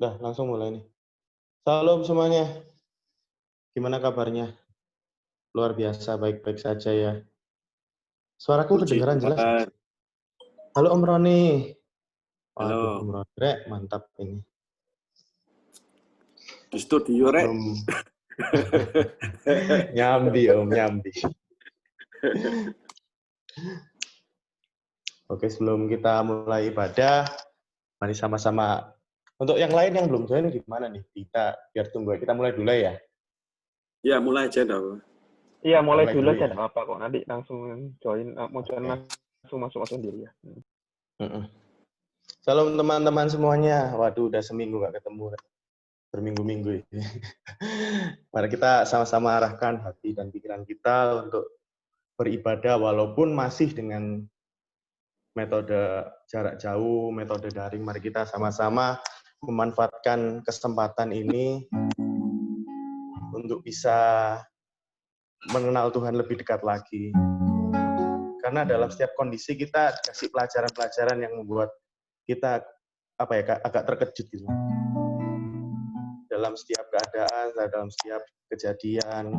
Udah, langsung mulai nih. Salam semuanya. Gimana kabarnya? Luar biasa, baik-baik saja ya. Suaraku Puji kedengaran jelas nggak Tuhan. sih? Halo Om Roni. Waduh, Halo. Om Roni, mantap ini. Di studio, Rek. Belum. Nyambi, Om, nyambi. Oke, sebelum kita mulai ibadah, mari sama-sama. Untuk yang lain yang belum join gimana nih? Kita biar tunggu. Kita mulai dulu ya. Ya, mulai aja dong. Iya, mulai Mulai dulu dulu aja, ya. nggak apa kok. Nanti langsung join, mau join langsung masuk sendiri ya. Salam teman-teman semuanya. Waduh, udah seminggu nggak ketemu. Berminggu-minggu ini. Mari kita sama-sama arahkan hati dan pikiran kita untuk beribadah walaupun masih dengan metode jarak jauh, metode daring. Mari kita sama-sama memanfaatkan kesempatan ini untuk bisa mengenal Tuhan lebih dekat lagi. Karena dalam setiap kondisi kita kasih pelajaran-pelajaran yang membuat kita agak terkejut gitu. Dalam setiap keadaan, dalam setiap kejadian.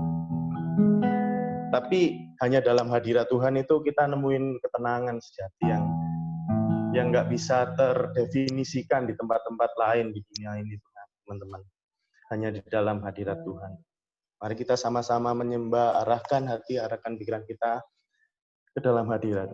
Tapi hanya dalam hadirat Tuhan itu kita nemuin ketenangan sejati yang nggak bisa terdefinisikan di tempat-tempat lain di dunia ini, teman-teman. Hanya di dalam hadirat Tuhan. Mari kita sama-sama menyembah, arahkan hati, arahkan pikiran kita ke dalam hadirat.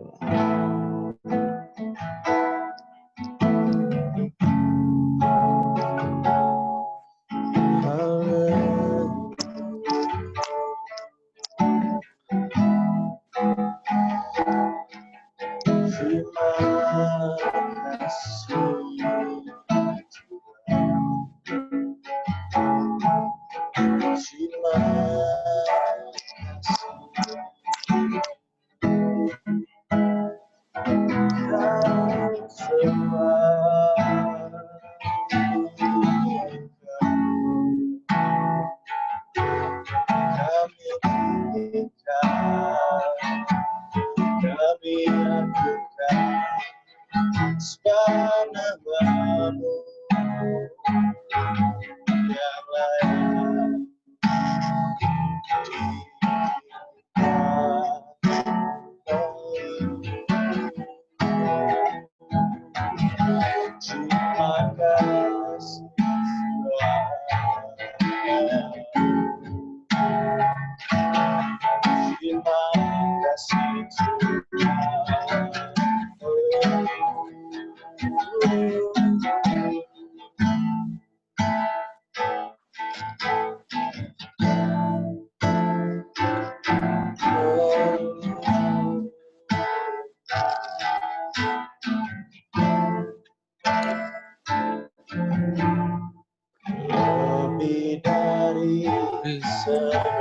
Lebih dari segala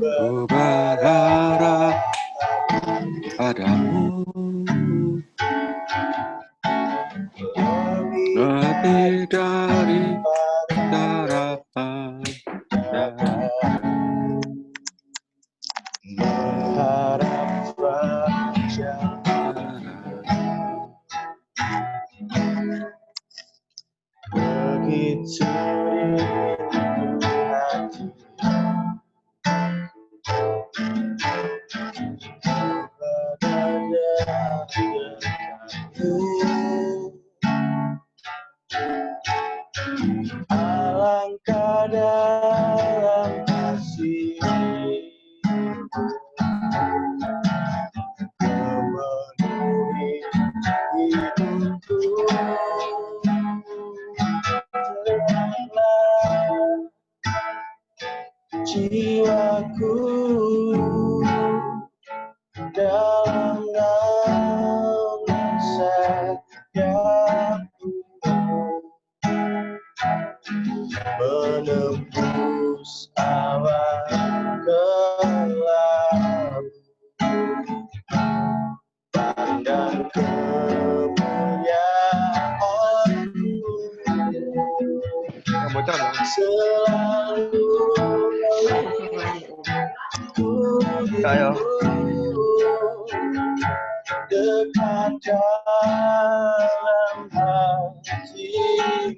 Ku berharap padamu, lebih dari harapan. Mengharap wajah begitu rindu hati berada dekatmu. Alangkah dalam kasih memenuhi hidupku. Tenanglah jiwaku dalam naungan sayapmu, menembus awan gelap, pandang kemuliaan-Mu selalu Ayo. dekat dalam hatimu,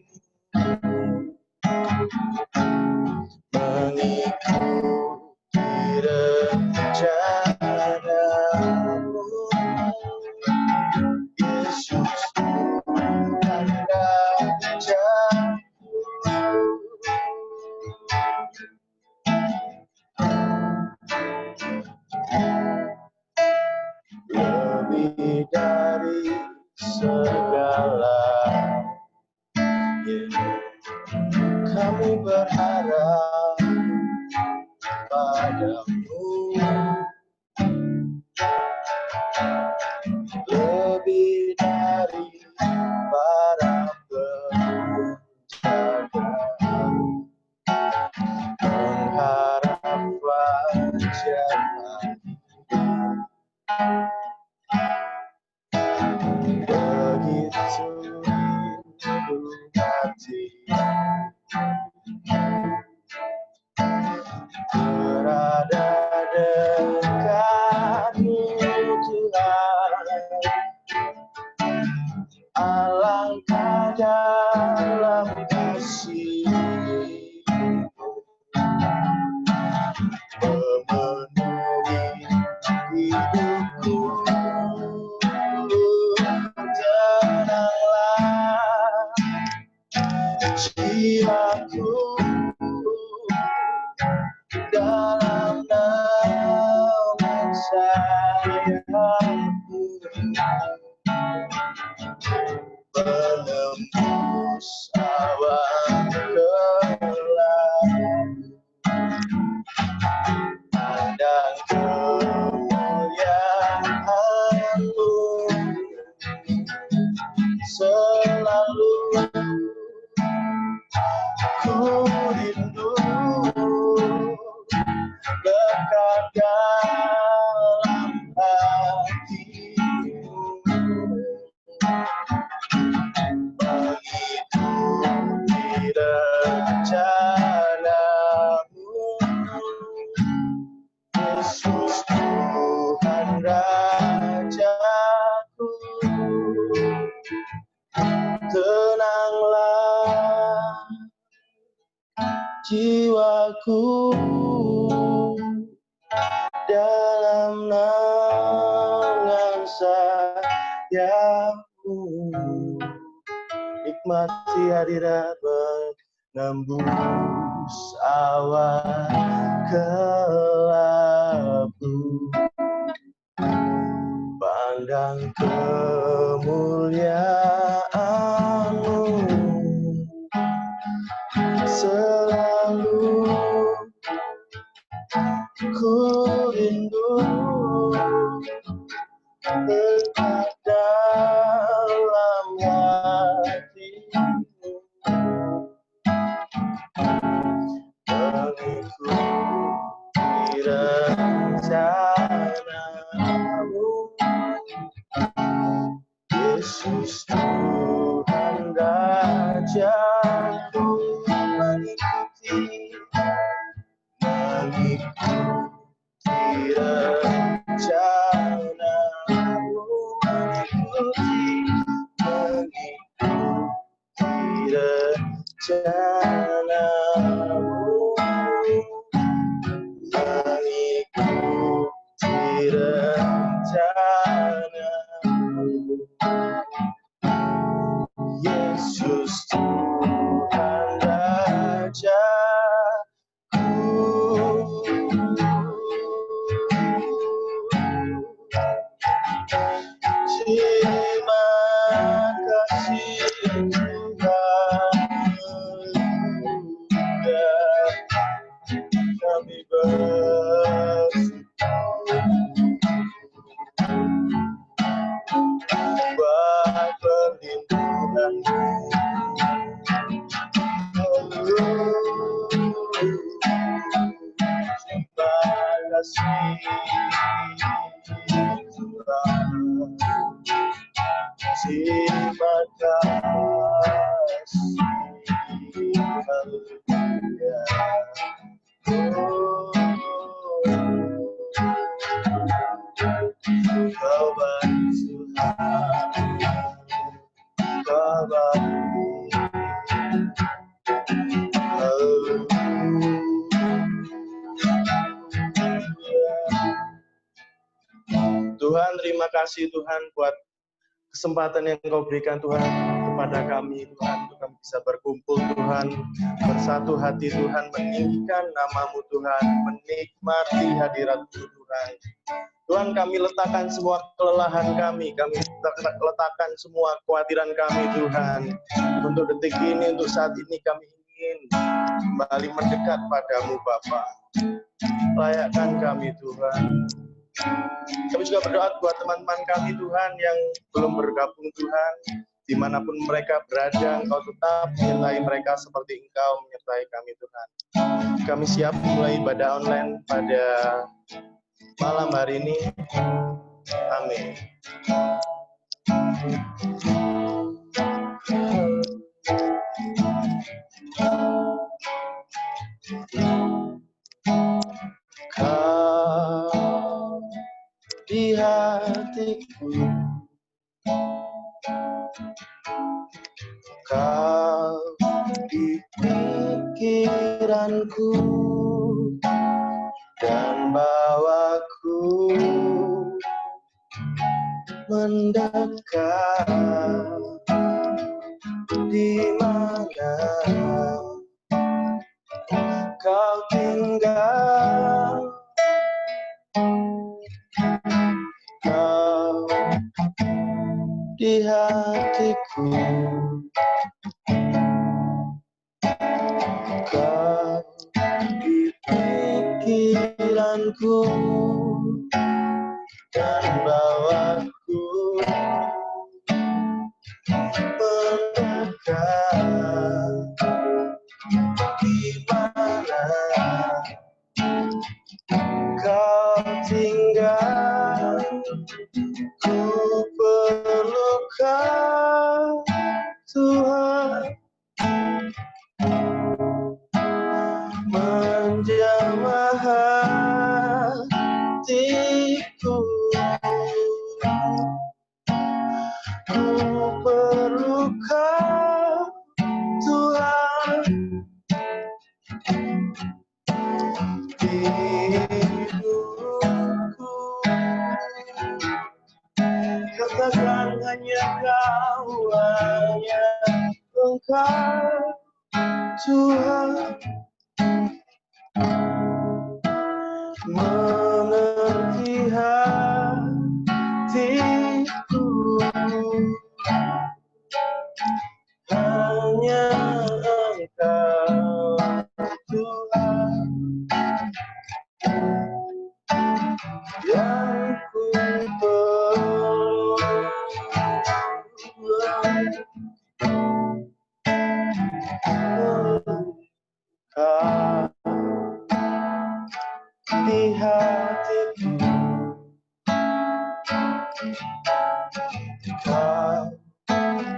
mengikuti rencanamu, Yesus Tuhan Rajaku. Lebih dari segala kami berharap padamu, lebih dari para penjaga, mengharap wajah-Mu. Begitu rindu hati berada dekat-Mu, Tuhan. Alangkah dalam kasih-Mu, memenuhi hidupku. Tenanglah jiwaku dalam naungan sayap-Mu, menembus awan gelap, pandang kemuliaan-Mu, selalu ku rindu dekat dalam hati-Mu, mengikuti rencana-Mu, Yesus Tuhan Rajaku. Tenanglah jiwaku dalam naungan sayap-Mu, nikmati hadirat menembus awan gelap-Mu, pandang kemuliaan-Mu, selalu ku rindu dekat dalam hati-Mu, mengikuti rencana-Mu, Yesus Tuhan Rajaku. Mengikuti rencana-Mu, mengikuti rencana-Mu, mengikuti rencana-Mu, Yesus Tuhan Rajaku. Terima kasih Tuhan, kami bersyukur buat perlindungan-Mu. Terima kasih Tuhan, terima kasih, haleluya. Kau baik. kasih Tuhan buat kesempatan yang Engkau berikan Tuhan kepada kami Tuhan, untuk kami bisa berkumpul Tuhan, bersatu hati Tuhan, meninggikan nama-Mu Tuhan, menikmati hadirat-Mu Tuhan. Tuhan, kami letakkan semua kelelahan kami letakkan semua kekhawatiran kami Tuhan. Untuk detik ini, untuk saat ini kami ingin kembali mendekat padamu Bapa. Layakkan kami Tuhan. Kami juga berdoa buat teman-teman kami Tuhan yang belum bergabung Tuhan, dimanapun mereka berada, Engkau tetap menyertai mereka seperti Engkau menyertai kami Tuhan. Kami siap mulai ibadah online pada malam hari ini. Amin. Kau di hatiku, Kau di pikiranku, dan bawaku mendekat di mana Kau tinggal. Kau di hatiku, Kau di pikiranku, dan bawaku mendekat di mana Kau tinggal. Ku perlu Kau Tuhan, menjamah hatiku. Ku perlu Kau Tuhan, di hidupku. Katakan hanya Kau, hanya Engkau Tuhan, mengerti hatiku. Hanya Engkau Tuhan yang ku perlu. Kau di hatiku, Kau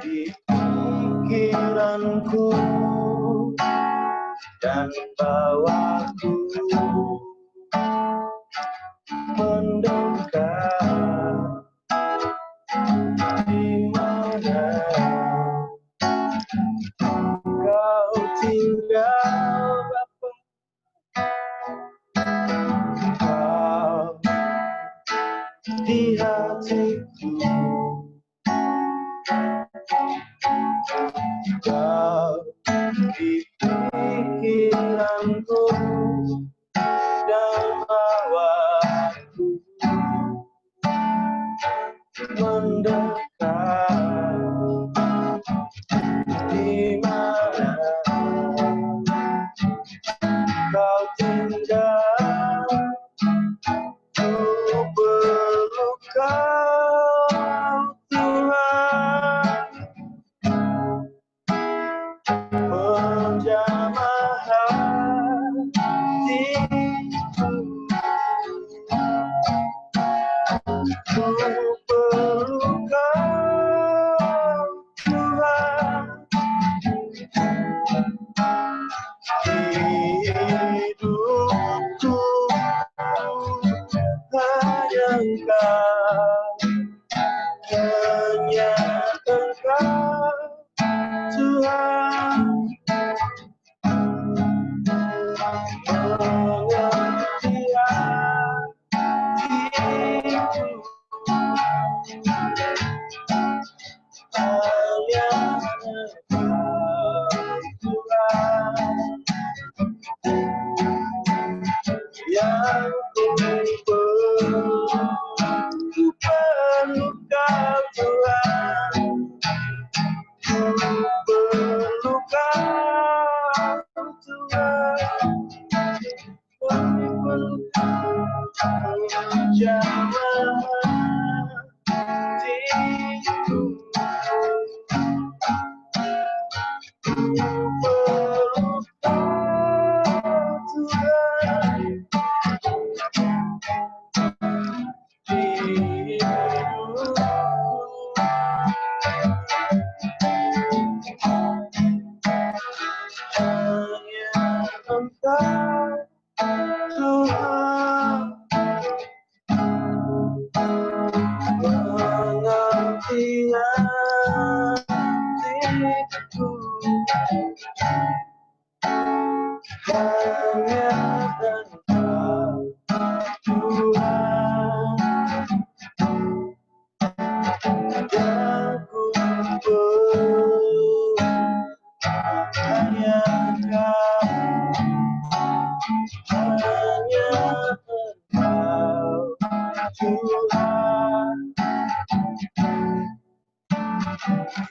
di pikiranku, dan bawaku mendekat di mana Kau tinggal. Kau di hatiku, Kau di pikiranku, dan bawaku mendekat di mana Kau tinggal. Ku perlu Kau Tuhan, menjamah hatiku. Ku perlu Kau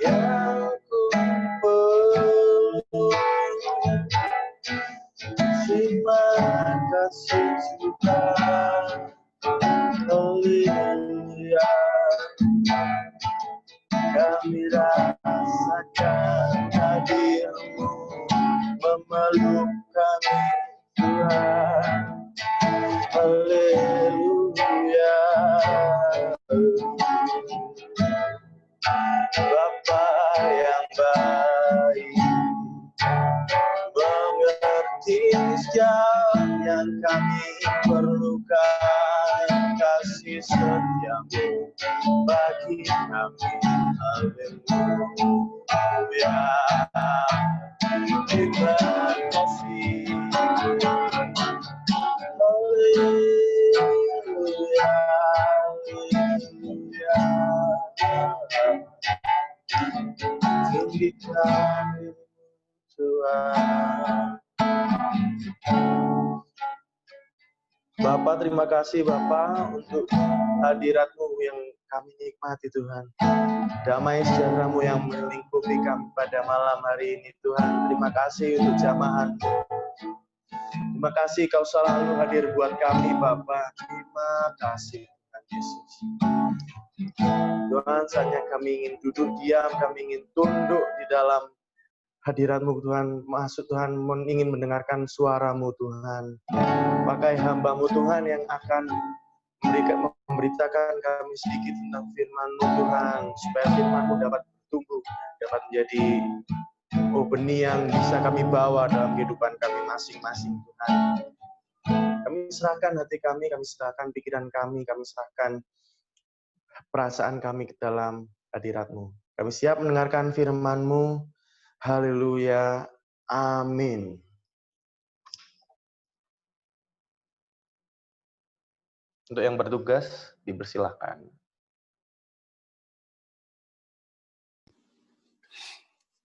yang ku perlu. Terima kasih Tuhan, haleluya. Kami rasakan hadir-Mu memeluk kami Tuhan, haleluya. Bapa yang baik, mengerti setiap yang kami perlukan, kasih setiamu bagi kami, haleluya. Terima kasih, haleluya, haleluya. Tinggi kami Tuhan. Bapak, terima kasih Bapak untuk hadirat-Mu yang kami nikmati Tuhan. Damai sejahtera-Mu yang melingkupi kami pada malam hari ini Tuhan. Terima kasih untuk jamahan-Mu. Terima kasih Kau selalu hadir buat kami Bapak. Terima kasih Tuhan Yesus. Tuhan, saatnya kami ingin duduk diam, kami ingin tunduk di dalam hadirat-Mu Tuhan, masuk Tuhan, ingin mendengarkan suara-Mu Tuhan. Pakai hamba-Mu Tuhan yang akan memberitakan kami sedikit tentang firman-Mu Tuhan, supaya firman-Mu dapat bertumbuh, dapat menjadi benih yang bisa kami bawa dalam kehidupan kami masing-masing Tuhan. Kami serahkan hati kami serahkan pikiran kami serahkan perasaan kami ke dalam hadirat-Mu. Kami siap mendengarkan firman-Mu. Haleluya. Amin. Untuk yang bertugas, dipersilahkan.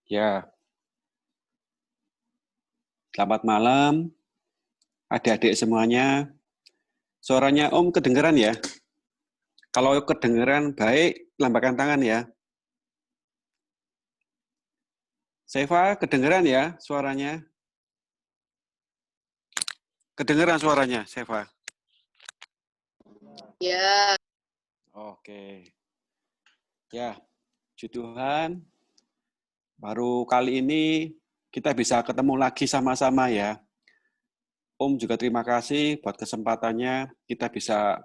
Ya. Selamat malam, adik-adik semuanya. Suaranya Om kedengeran ya? Kalau kedengeran baik, lambaikan tangan ya. Seva, kedengeran ya suaranya? Kedengeran suaranya, Seva? Ya. Oke. Ya, puji Tuhan. Baru kali ini kita bisa ketemu lagi sama-sama ya. Om juga terima kasih buat kesempatannya kita bisa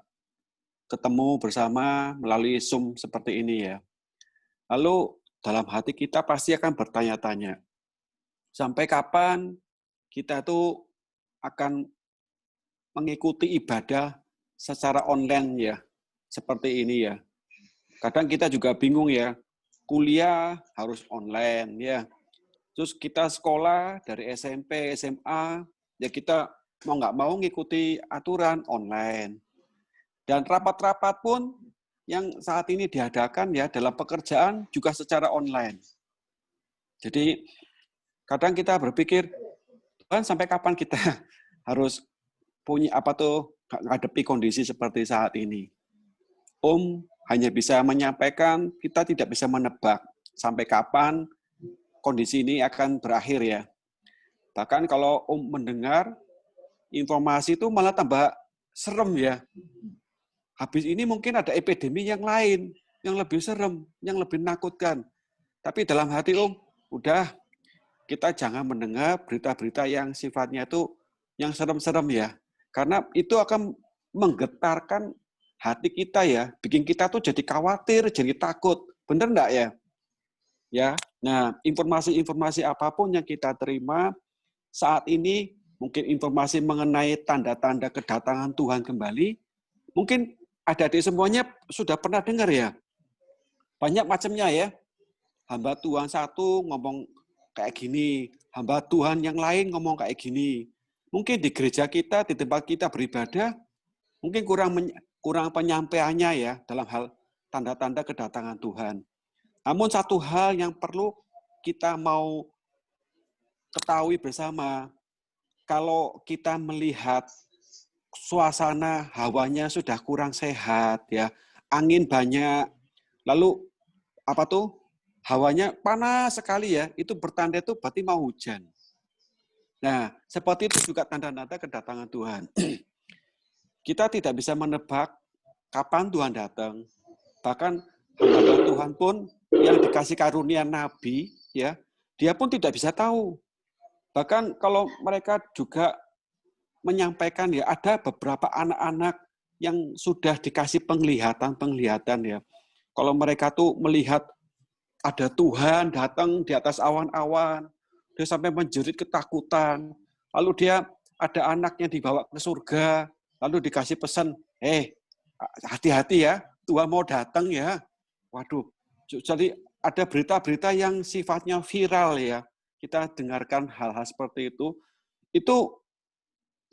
ketemu bersama melalui Zoom seperti ini ya. Lalu dalam hati kita pasti akan bertanya-tanya, sampai kapan kita tuh akan mengikuti ibadah secara online ya, seperti ini ya. Kadang kita juga bingung ya, kuliah harus online ya. Terus kita sekolah dari SMP, SMA, ya kita mau nggak mau ngikuti aturan online. Dan rapat-rapat pun yang saat ini diadakan ya dalam pekerjaan juga secara online. Jadi kadang kita berpikir, Tuhan sampai kapan kita harus punya menghadapi kondisi seperti saat ini. Om hanya bisa menyampaikan, kita tidak bisa menebak sampai kapan kondisi ini akan berakhir ya. Bahkan kalau Om mendengar informasi itu malah tambah serem ya. Habis ini mungkin ada epidemi yang lain, yang lebih serem, yang lebih menakutkan. Tapi dalam hati Om, udah kita jangan mendengar berita-berita yang sifatnya itu yang serem-serem ya. Karena itu akan menggetarkan hati kita ya, bikin kita tuh jadi khawatir, jadi takut. Bener enggak ya? Ya. Nah, informasi-informasi apapun yang kita terima saat ini, mungkin informasi mengenai tanda-tanda kedatangan Tuhan kembali, mungkin adik-adik semuanya sudah pernah dengar ya. Banyak macamnya ya. Hamba Tuhan satu ngomong kayak gini, hamba Tuhan yang lain ngomong kayak gini. Mungkin di gereja kita, di tempat kita beribadah, mungkin kurang penyampaiannya ya dalam hal tanda-tanda kedatangan Tuhan. Namun satu hal yang perlu kita mau ketahui bersama, kalau kita melihat suasana hawanya sudah kurang sehat ya, angin banyak, lalu hawanya panas sekali ya, itu bertanda itu berarti mau hujan. Nah, seperti itu juga tanda-tanda kedatangan Tuhan. Kita tidak bisa menebak kapan Tuhan datang. Bahkan hamba Tuhan pun yang dikasih karunia nabi, ya, dia pun tidak bisa tahu. Bahkan kalau mereka juga menyampaikan ya, ada beberapa anak-anak yang sudah dikasih penglihatan ya. Kalau mereka tuh melihat ada Tuhan datang di atas awan-awan, dia sampai menjerit ketakutan. Lalu dia ada anaknya dibawa ke surga, lalu dikasih pesan, hati-hati ya, Tuhan mau datang ya. Waduh, jadi ada berita-berita yang sifatnya viral ya. Kita dengarkan hal-hal seperti itu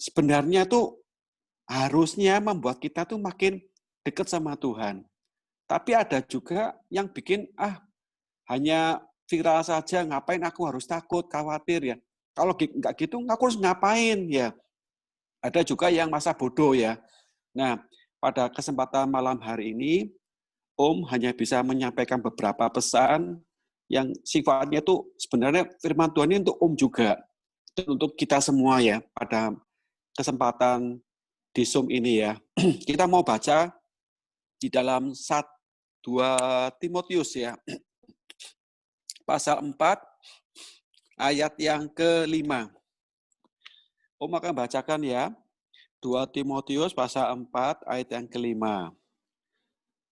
sebenarnya tuh harusnya membuat kita tuh makin dekat sama Tuhan. Tapi ada juga yang bikin, hanya viral saja, ngapain aku harus takut, khawatir ya. Kalau nggak gitu, aku harus ngapain ya. Ada juga yang masa bodoh ya. Nah, pada kesempatan malam hari ini, Om hanya bisa menyampaikan beberapa pesan yang sifatnya itu sebenarnya firman Tuhan ini untuk Om juga. Dan untuk kita semua ya, pada kesempatan di Zoom ini ya. Kita mau baca di dalam 2 Timotius ya. Pasal 4, ayat yang ke-5. Om akan bacakan ya. 2 Timotius pasal 4, ayat yang ke-5.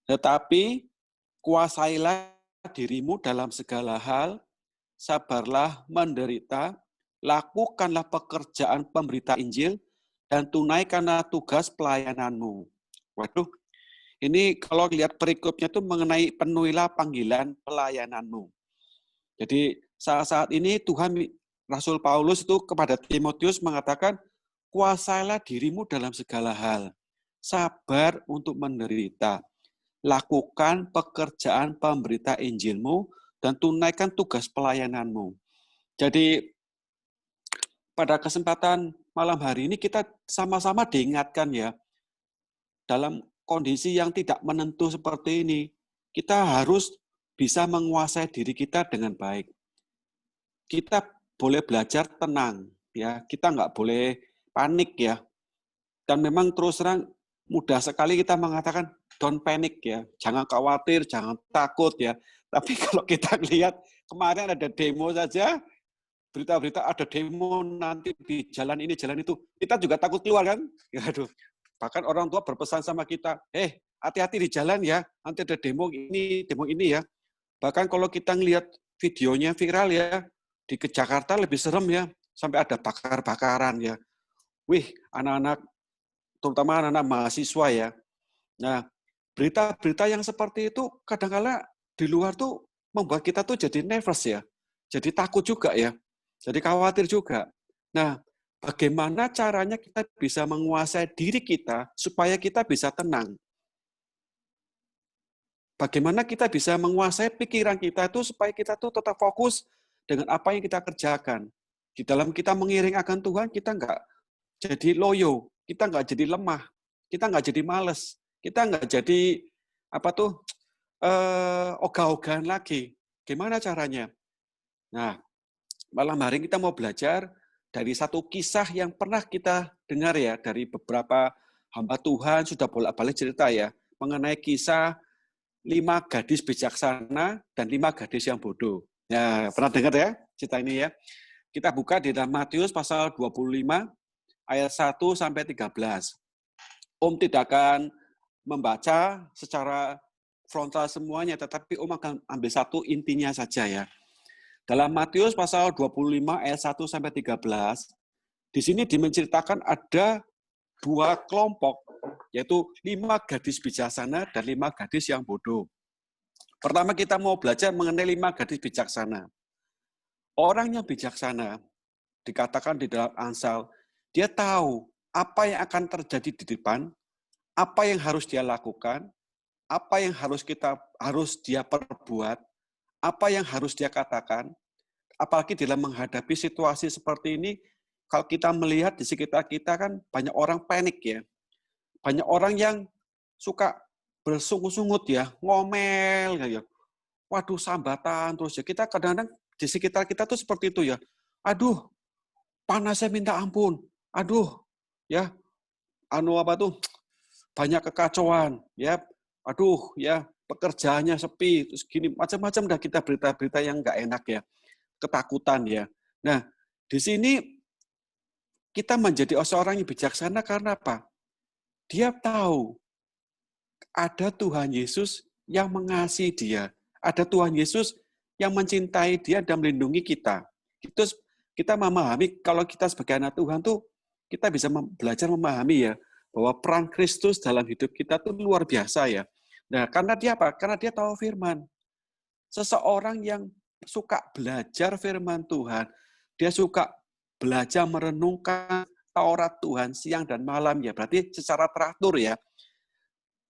Tetapi kuasailah dirimu dalam segala hal, sabarlah menderita, lakukanlah pekerjaan pemberita Injil, dan tunaikanlah tugas pelayananmu. Waduh, ini kalau lihat perikopnya itu mengenai penuhilah panggilan pelayananmu. Jadi saat ini Tuhan, Rasul Paulus itu kepada Timotius mengatakan, kuasailah dirimu dalam segala hal, sabar untuk menderita, lakukan pekerjaan pemberita Injilmu, dan tunaikan tugas pelayananmu. Jadi pada kesempatan malam hari ini kita sama-sama diingatkan ya, dalam kondisi yang tidak menentu seperti ini, kita harus bisa menguasai diri kita dengan baik. Kita boleh belajar tenang, ya. Kita nggak boleh panik ya. Dan memang terus terang mudah sekali kita mengatakan don't panic ya, jangan khawatir, jangan takut ya. Tapi kalau kita lihat kemarin ada demo saja, berita-berita ada demo nanti di jalan ini, jalan itu, kita juga takut keluar kan? Aduh. Bahkan orang tua berpesan sama kita, hati-hati di jalan ya, nanti ada demo ini ya. Bahkan kalau kita ngelihat videonya viral ya, di Jakarta lebih serem ya, sampai ada bakar-bakaran ya. Wih, anak-anak, terutama anak-anak mahasiswa ya. Nah, berita-berita yang seperti itu kadang-kala di luar tuh membuat kita tuh jadi nervous ya, jadi takut juga ya, jadi khawatir juga. Nah, bagaimana caranya kita bisa menguasai diri kita supaya kita bisa tenang? Bagaimana kita bisa menguasai pikiran kita itu supaya kita tuh tetap fokus dengan apa yang kita kerjakan. Di dalam kita mengiring akan Tuhan, kita nggak jadi loyo, kita nggak jadi lemah, kita nggak jadi males, kita nggak jadi ogah-ogahan lagi. Gimana caranya? Nah, malam hari kita mau belajar dari satu kisah yang pernah kita dengar ya, dari beberapa hamba Tuhan sudah bolak-balik cerita ya, mengenai kisah 5 gadis bijaksana dan 5 gadis yang bodoh. Ya, pernah dengar ya cerita ini ya? Kita buka di dalam Matius pasal 25 ayat 1 sampai 13. Om tidak akan membaca secara frontal semuanya, tetapi Om akan ambil satu intinya saja ya. Dalam Matius pasal 25 ayat 1 sampai 13, di sini dimenceritakan ada 2 kelompok, yaitu 5 gadis bijaksana dan 5 gadis yang bodoh. Pertama kita mau belajar mengenai 5 gadis bijaksana. Orang yang bijaksana, dikatakan di dalam Amsal, dia tahu apa yang akan terjadi di depan, apa yang harus dia lakukan, apa yang harus dia perbuat, apa yang harus dia katakan. Apalagi dalam menghadapi situasi seperti ini, kalau kita melihat di sekitar kita kan banyak orang panik ya. Banyak orang yang suka bersungut-sungut ya, ngomel ya. waduh sambatan terus ya. Kita kadang-kadang di sekitar kita tuh seperti itu ya. Aduh, panasnya minta ampun. Aduh, ya, banyak kekacauan, ya. Aduh, ya, pekerjaannya sepi, terus gini macam-macam dah kita berita-berita yang nggak enak ya, ketakutan ya. Nah, di sini kita menjadi seorang yang bijaksana karena apa? Dia tahu ada Tuhan Yesus yang mengasihi dia. Ada Tuhan Yesus yang mencintai dia dan melindungi kita. Kita memahami kalau kita sebagai anak Tuhan tuh kita bisa belajar memahami ya bahwa peran Kristus dalam hidup kita tuh luar biasa ya. Nah, karena dia apa? Karena dia tahu firman. Seseorang yang suka belajar firman Tuhan, dia suka belajar merenungkan Taurat Tuhan siang dan malam ya. Berarti secara teratur ya.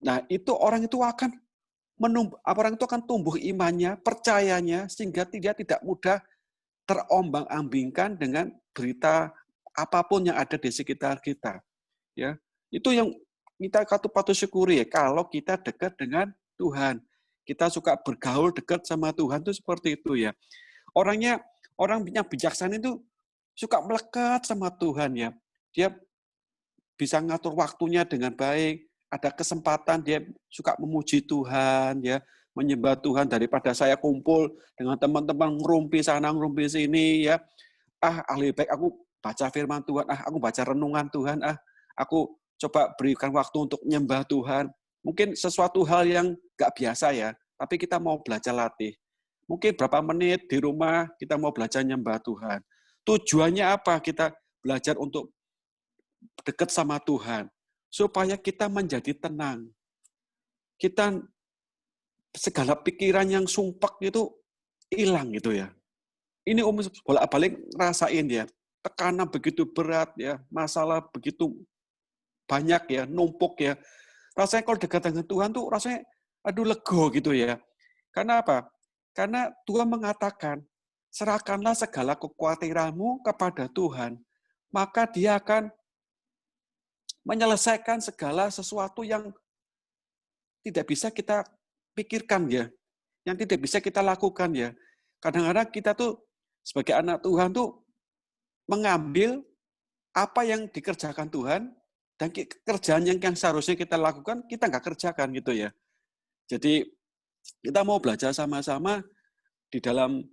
Nah, orang itu akan tumbuh imannya, percayanya sehingga dia tidak mudah terombang-ambingkan dengan berita apapun yang ada di sekitar kita. Ya, itu yang kita patut syukuri ya kalau kita dekat dengan Tuhan. Kita suka bergaul dekat sama Tuhan itu seperti itu ya. Orang yang bijaksana itu suka melekat sama Tuhan ya. Dia bisa ngatur waktunya dengan baik, ada kesempatan dia suka memuji Tuhan ya, menyembah Tuhan daripada saya kumpul dengan teman-teman ngerumpi sana ngerumpi sini ya. Lebih baik aku baca firman Tuhan, aku baca renungan Tuhan, aku coba berikan waktu untuk menyembah Tuhan. Mungkin sesuatu hal yang nggak biasa ya, tapi kita mau belajar latih. Mungkin berapa menit di rumah kita mau belajar menyembah Tuhan. Tujuannya apa? Kita belajar untuk dekat sama Tuhan. Supaya kita menjadi tenang. Kita segala pikiran yang sumpek itu hilang gitu ya. Ini bolak-balik ngerasain ya. Tekanan begitu berat ya, masalah begitu banyak ya, numpuk ya. Rasanya kalau dekat dengan Tuhan tuh rasanya lego gitu ya. Karena apa? Karena Tuhan mengatakan, serahkanlah segala kekhawatiranmu kepada Tuhan, maka Dia akan menyelesaikan segala sesuatu yang tidak bisa kita pikirkan ya, yang tidak bisa kita lakukan ya. Kadang-kadang kita tuh sebagai anak Tuhan tuh mengambil apa yang dikerjakan Tuhan dan kerjaan yang seharusnya kita lakukan kita nggak kerjakan gitu ya. Jadi kita mau belajar sama-sama di dalam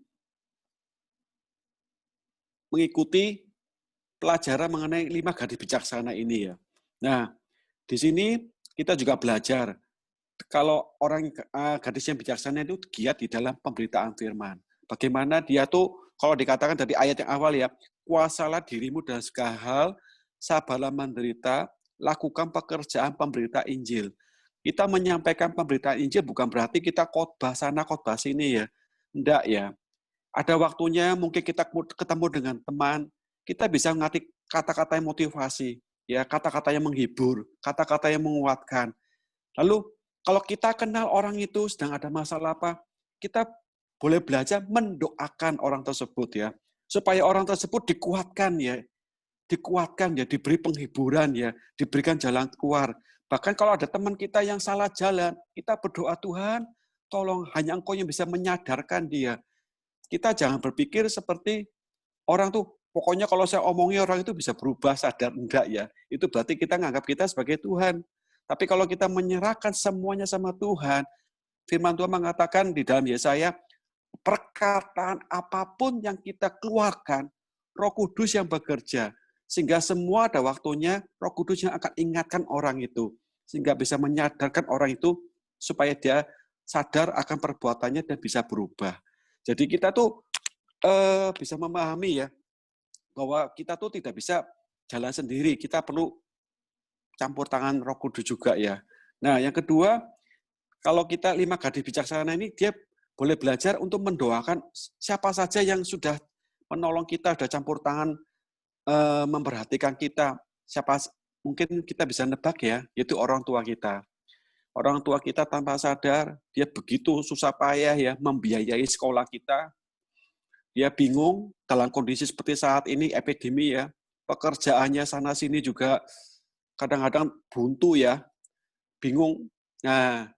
mengikuti pelajaran mengenai 5 gadis bijaksana ini ya. Nah, di sini kita juga belajar kalau orang gadis yang bijaksana itu giat di dalam pemberitaan firman. Bagaimana dia tuh kalau dikatakan dari ayat yang awal ya, kuasalah dirimu dalam segala hal, sabarlah menderita, lakukan pekerjaan pemberita Injil. Kita menyampaikan pemberitaan Injil bukan berarti kita khotbah sana khotbah sini ya. Enggak ya. Ada waktunya mungkin kita ketemu dengan teman, kita bisa ngetik kata-kata yang motivasi, ya, kata-kata yang menghibur, kata-kata yang menguatkan. Lalu kalau kita kenal orang itu sedang ada masalah apa, kita boleh belajar mendoakan orang tersebut ya, supaya orang tersebut dikuatkan ya, diberi penghiburan ya, diberikan jalan keluar. Bahkan kalau ada teman kita yang salah jalan, kita berdoa, Tuhan, tolong hanya Engkau yang bisa menyadarkan dia. Kita jangan berpikir seperti orang tuh, pokoknya kalau saya omongi orang itu bisa berubah, sadar enggak ya. Itu berarti kita nganggap kita sebagai Tuhan. Tapi kalau kita menyerahkan semuanya sama Tuhan, firman Tuhan mengatakan di dalam Yesaya, perkataan apapun yang kita keluarkan, Roh Kudus yang bekerja. Sehingga semua ada waktunya, Roh Kudus yang akan ingatkan orang itu. Sehingga bisa menyadarkan orang itu, supaya dia sadar akan perbuatannya dan bisa berubah. Jadi kita tuh bisa memahami ya, bahwa kita tuh tidak bisa jalan sendiri, kita perlu campur tangan Roh Kudus juga ya. Nah, yang kedua, kalau kita 5 gadis bijaksana ini, dia boleh belajar untuk mendoakan siapa saja yang sudah menolong kita, sudah campur tangan, memperhatikan kita. Siapa mungkin kita bisa nebak ya, yaitu orang tua kita. Orang tua kita tanpa sadar, dia begitu susah payah ya membiayai sekolah kita. Dia bingung dalam kondisi seperti saat ini, epidemi ya, pekerjaannya sana-sini juga kadang-kadang buntu ya, bingung. Nah,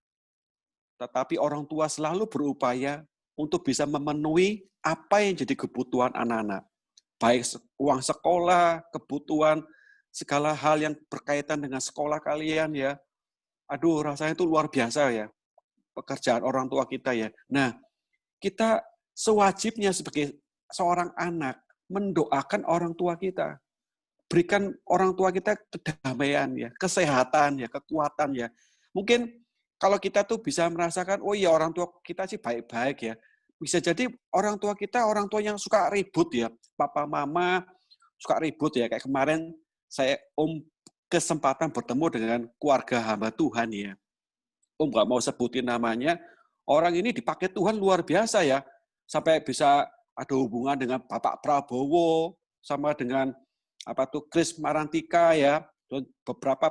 tetapi orang tua selalu berupaya untuk bisa memenuhi apa yang jadi kebutuhan anak-anak. Baik uang sekolah, kebutuhan, segala hal yang berkaitan dengan sekolah kalian ya. Aduh, rasanya itu luar biasa ya, pekerjaan orang tua kita ya. Nah, kita sewajibnya sebagai seorang anak mendoakan orang tua kita. Berikan orang tua kita kedamaian ya, kesehatan ya, kekuatan ya. Mungkin kalau kita tuh bisa merasakan, oh iya orang tua kita sih baik-baik ya. Bisa jadi orang tua kita orang tua yang suka ribut ya. Papa mama suka ribut ya. Kayak kemarin saya kesempatan bertemu dengan keluarga hamba Tuhan ya. Nggak mau sebutin namanya. Orang ini dipakai Tuhan luar biasa ya. Sampai bisa ada hubungan dengan Bapak Prabowo, sama dengan Kris Marantika ya, dan beberapa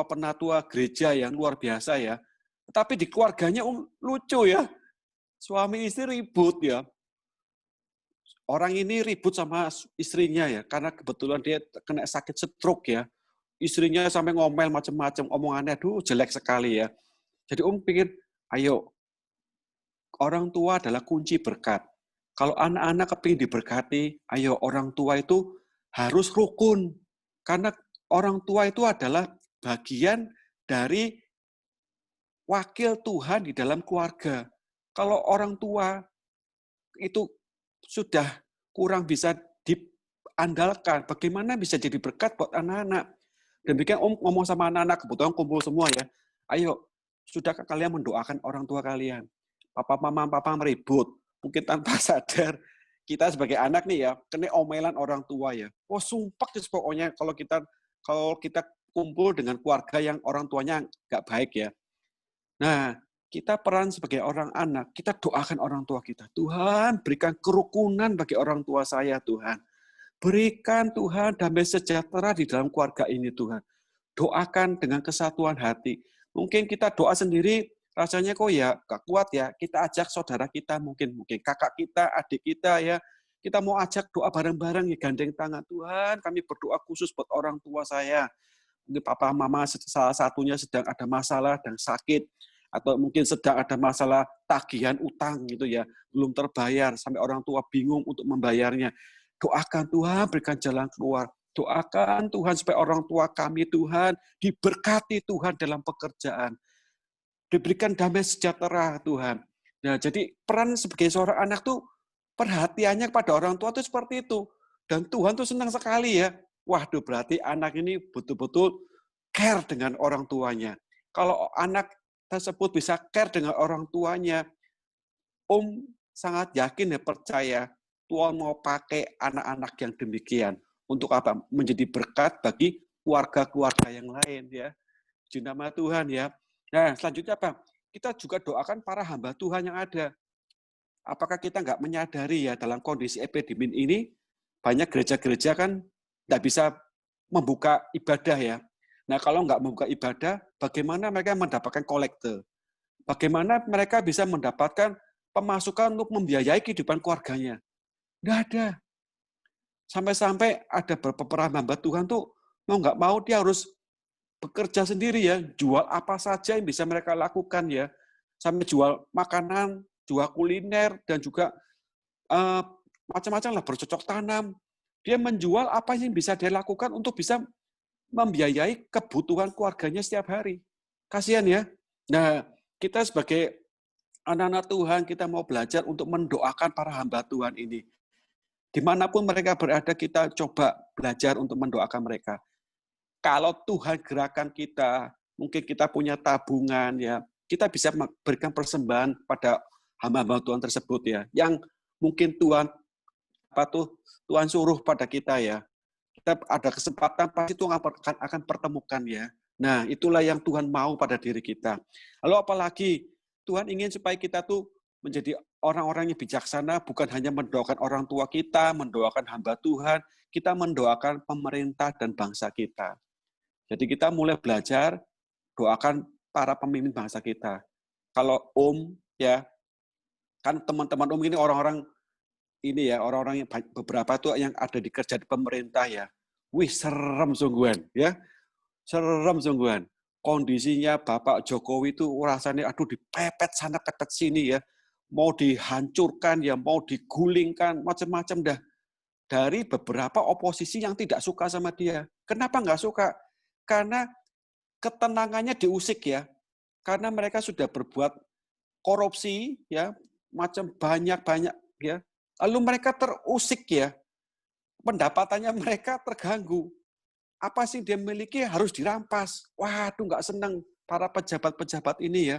penatua gereja yang luar biasa ya. Tapi di keluarganya lucu ya, suami istri ribut ya. Orang ini ribut sama istrinya ya, karena kebetulan dia kena sakit stroke ya. Istrinya sampai ngomel macam-macam, omongannya aduh jelek sekali ya. Jadi pikir, ayo, orang tua adalah kunci berkat. Kalau anak-anak kepingin diberkati, ayo orang tua itu harus rukun. Karena orang tua itu adalah bagian dari wakil Tuhan di dalam keluarga. Kalau orang tua itu sudah kurang bisa diandalkan, bagaimana bisa jadi berkat buat anak-anak? Demikian ngomong sama anak-anak, kebetulan kumpul semua ya. Ayo, sudahkah kalian mendoakan orang tua kalian? Papa meribut, mungkin tanpa sadar. Kita sebagai anak nih ya, kena omelan orang tua ya. Oh, sumpah pokoknya kalau kita kumpul dengan keluarga yang orang tuanya nggak baik ya. Nah, kita peran sebagai orang anak, kita doakan orang tua kita. Tuhan, berikan kerukunan bagi orang tua saya, Tuhan. Berikan Tuhan damai sejahtera di dalam keluarga ini, Tuhan. Doakan dengan kesatuan hati. Mungkin kita doa sendiri, rasanya kok ya gak kuat ya. Kita ajak saudara kita, mungkin kakak kita, adik kita ya. Kita mau ajak doa bareng-bareng, ya gandeng tangan. Tuhan, kami berdoa khusus buat orang tua saya. Mungkin papa, mama salah satunya sedang ada masalah dan sakit. Atau mungkin sedang ada masalah tagihan utang gitu ya. Belum terbayar, sampai orang tua bingung untuk membayarnya. Doakan Tuhan, berikan jalan keluar. Doakan Tuhan supaya orang tua kami Tuhan diberkati Tuhan dalam pekerjaan. Diberikan damai sejahtera Tuhan. Nah, jadi peran sebagai seorang anak tuh perhatiannya kepada orang tua itu seperti itu. Dan Tuhan tuh senang sekali ya. Waduh, berarti anak ini betul-betul care dengan orang tuanya. Kalau anak tersebut bisa care dengan orang tuanya, sangat yakin ya, percaya Tuhan mau pakai anak-anak yang demikian untuk apa? Menjadi berkat bagi keluarga-keluarga yang lain ya. Puji nama Tuhan ya. Nah, selanjutnya apa? Kita juga doakan para hamba Tuhan yang ada. Apakah kita nggak menyadari ya dalam kondisi epidemi ini banyak gereja-gereja kan nggak bisa membuka ibadah ya. Nah, kalau nggak membuka ibadah, bagaimana mereka mendapatkan kolekte? Bagaimana mereka bisa mendapatkan pemasukan untuk membiayai kehidupan keluarganya? Nggak ada. Sampai-sampai ada beberapa hamba Tuhan tuh mau nggak mau dia harus bekerja sendiri ya, jual apa saja yang bisa mereka lakukan ya, sampai jual makanan, jual kuliner, dan juga macam-macam lah, bercocok tanam. Dia menjual apa yang bisa dia lakukan untuk bisa membiayai kebutuhan keluarganya setiap hari. Kasihan ya. Nah, kita sebagai anak-anak Tuhan, kita mau belajar untuk mendoakan para hamba Tuhan ini. Dimanapun mereka berada, kita coba belajar untuk mendoakan mereka. Kalau Tuhan gerakan kita, mungkin kita punya tabungan ya, kita bisa berikan persembahan pada hamba-hamba Tuhan tersebut ya, yang mungkin Tuhan suruh pada kita ya. Kita ada kesempatan, pasti Tuhan akan pertemukan ya. Nah, itulah yang Tuhan mau pada diri kita. Lalu apalagi Tuhan ingin supaya kita tuh menjadi orang-orang yang bijaksana, bukan hanya mendoakan orang tua kita, mendoakan hamba Tuhan, kita mendoakan pemerintah dan bangsa kita. Jadi kita mulai belajar doakan para pemimpin bangsa kita. Kalau ya, kan teman-teman ini orang-orang ini ya, orang-orang yang beberapa tuh yang ada di kerja di pemerintah ya. Wih, serem sungguhan ya. Serem sungguhan. kondisinya Bapak Jokowi itu rasanya aduh dipepet sana kepet sini ya, mau dihancurkan ya, mau digulingkan, macam-macam dah. Dari beberapa oposisi yang tidak suka sama dia. Kenapa nggak suka? Karena ketenangannya diusik ya. Karena mereka sudah berbuat korupsi ya, macam banyak-banyak ya. Lalu mereka terusik ya. Pendapatannya mereka terganggu. Apa sih dia miliki harus dirampas. Waduh, nggak senang para pejabat-pejabat ini ya.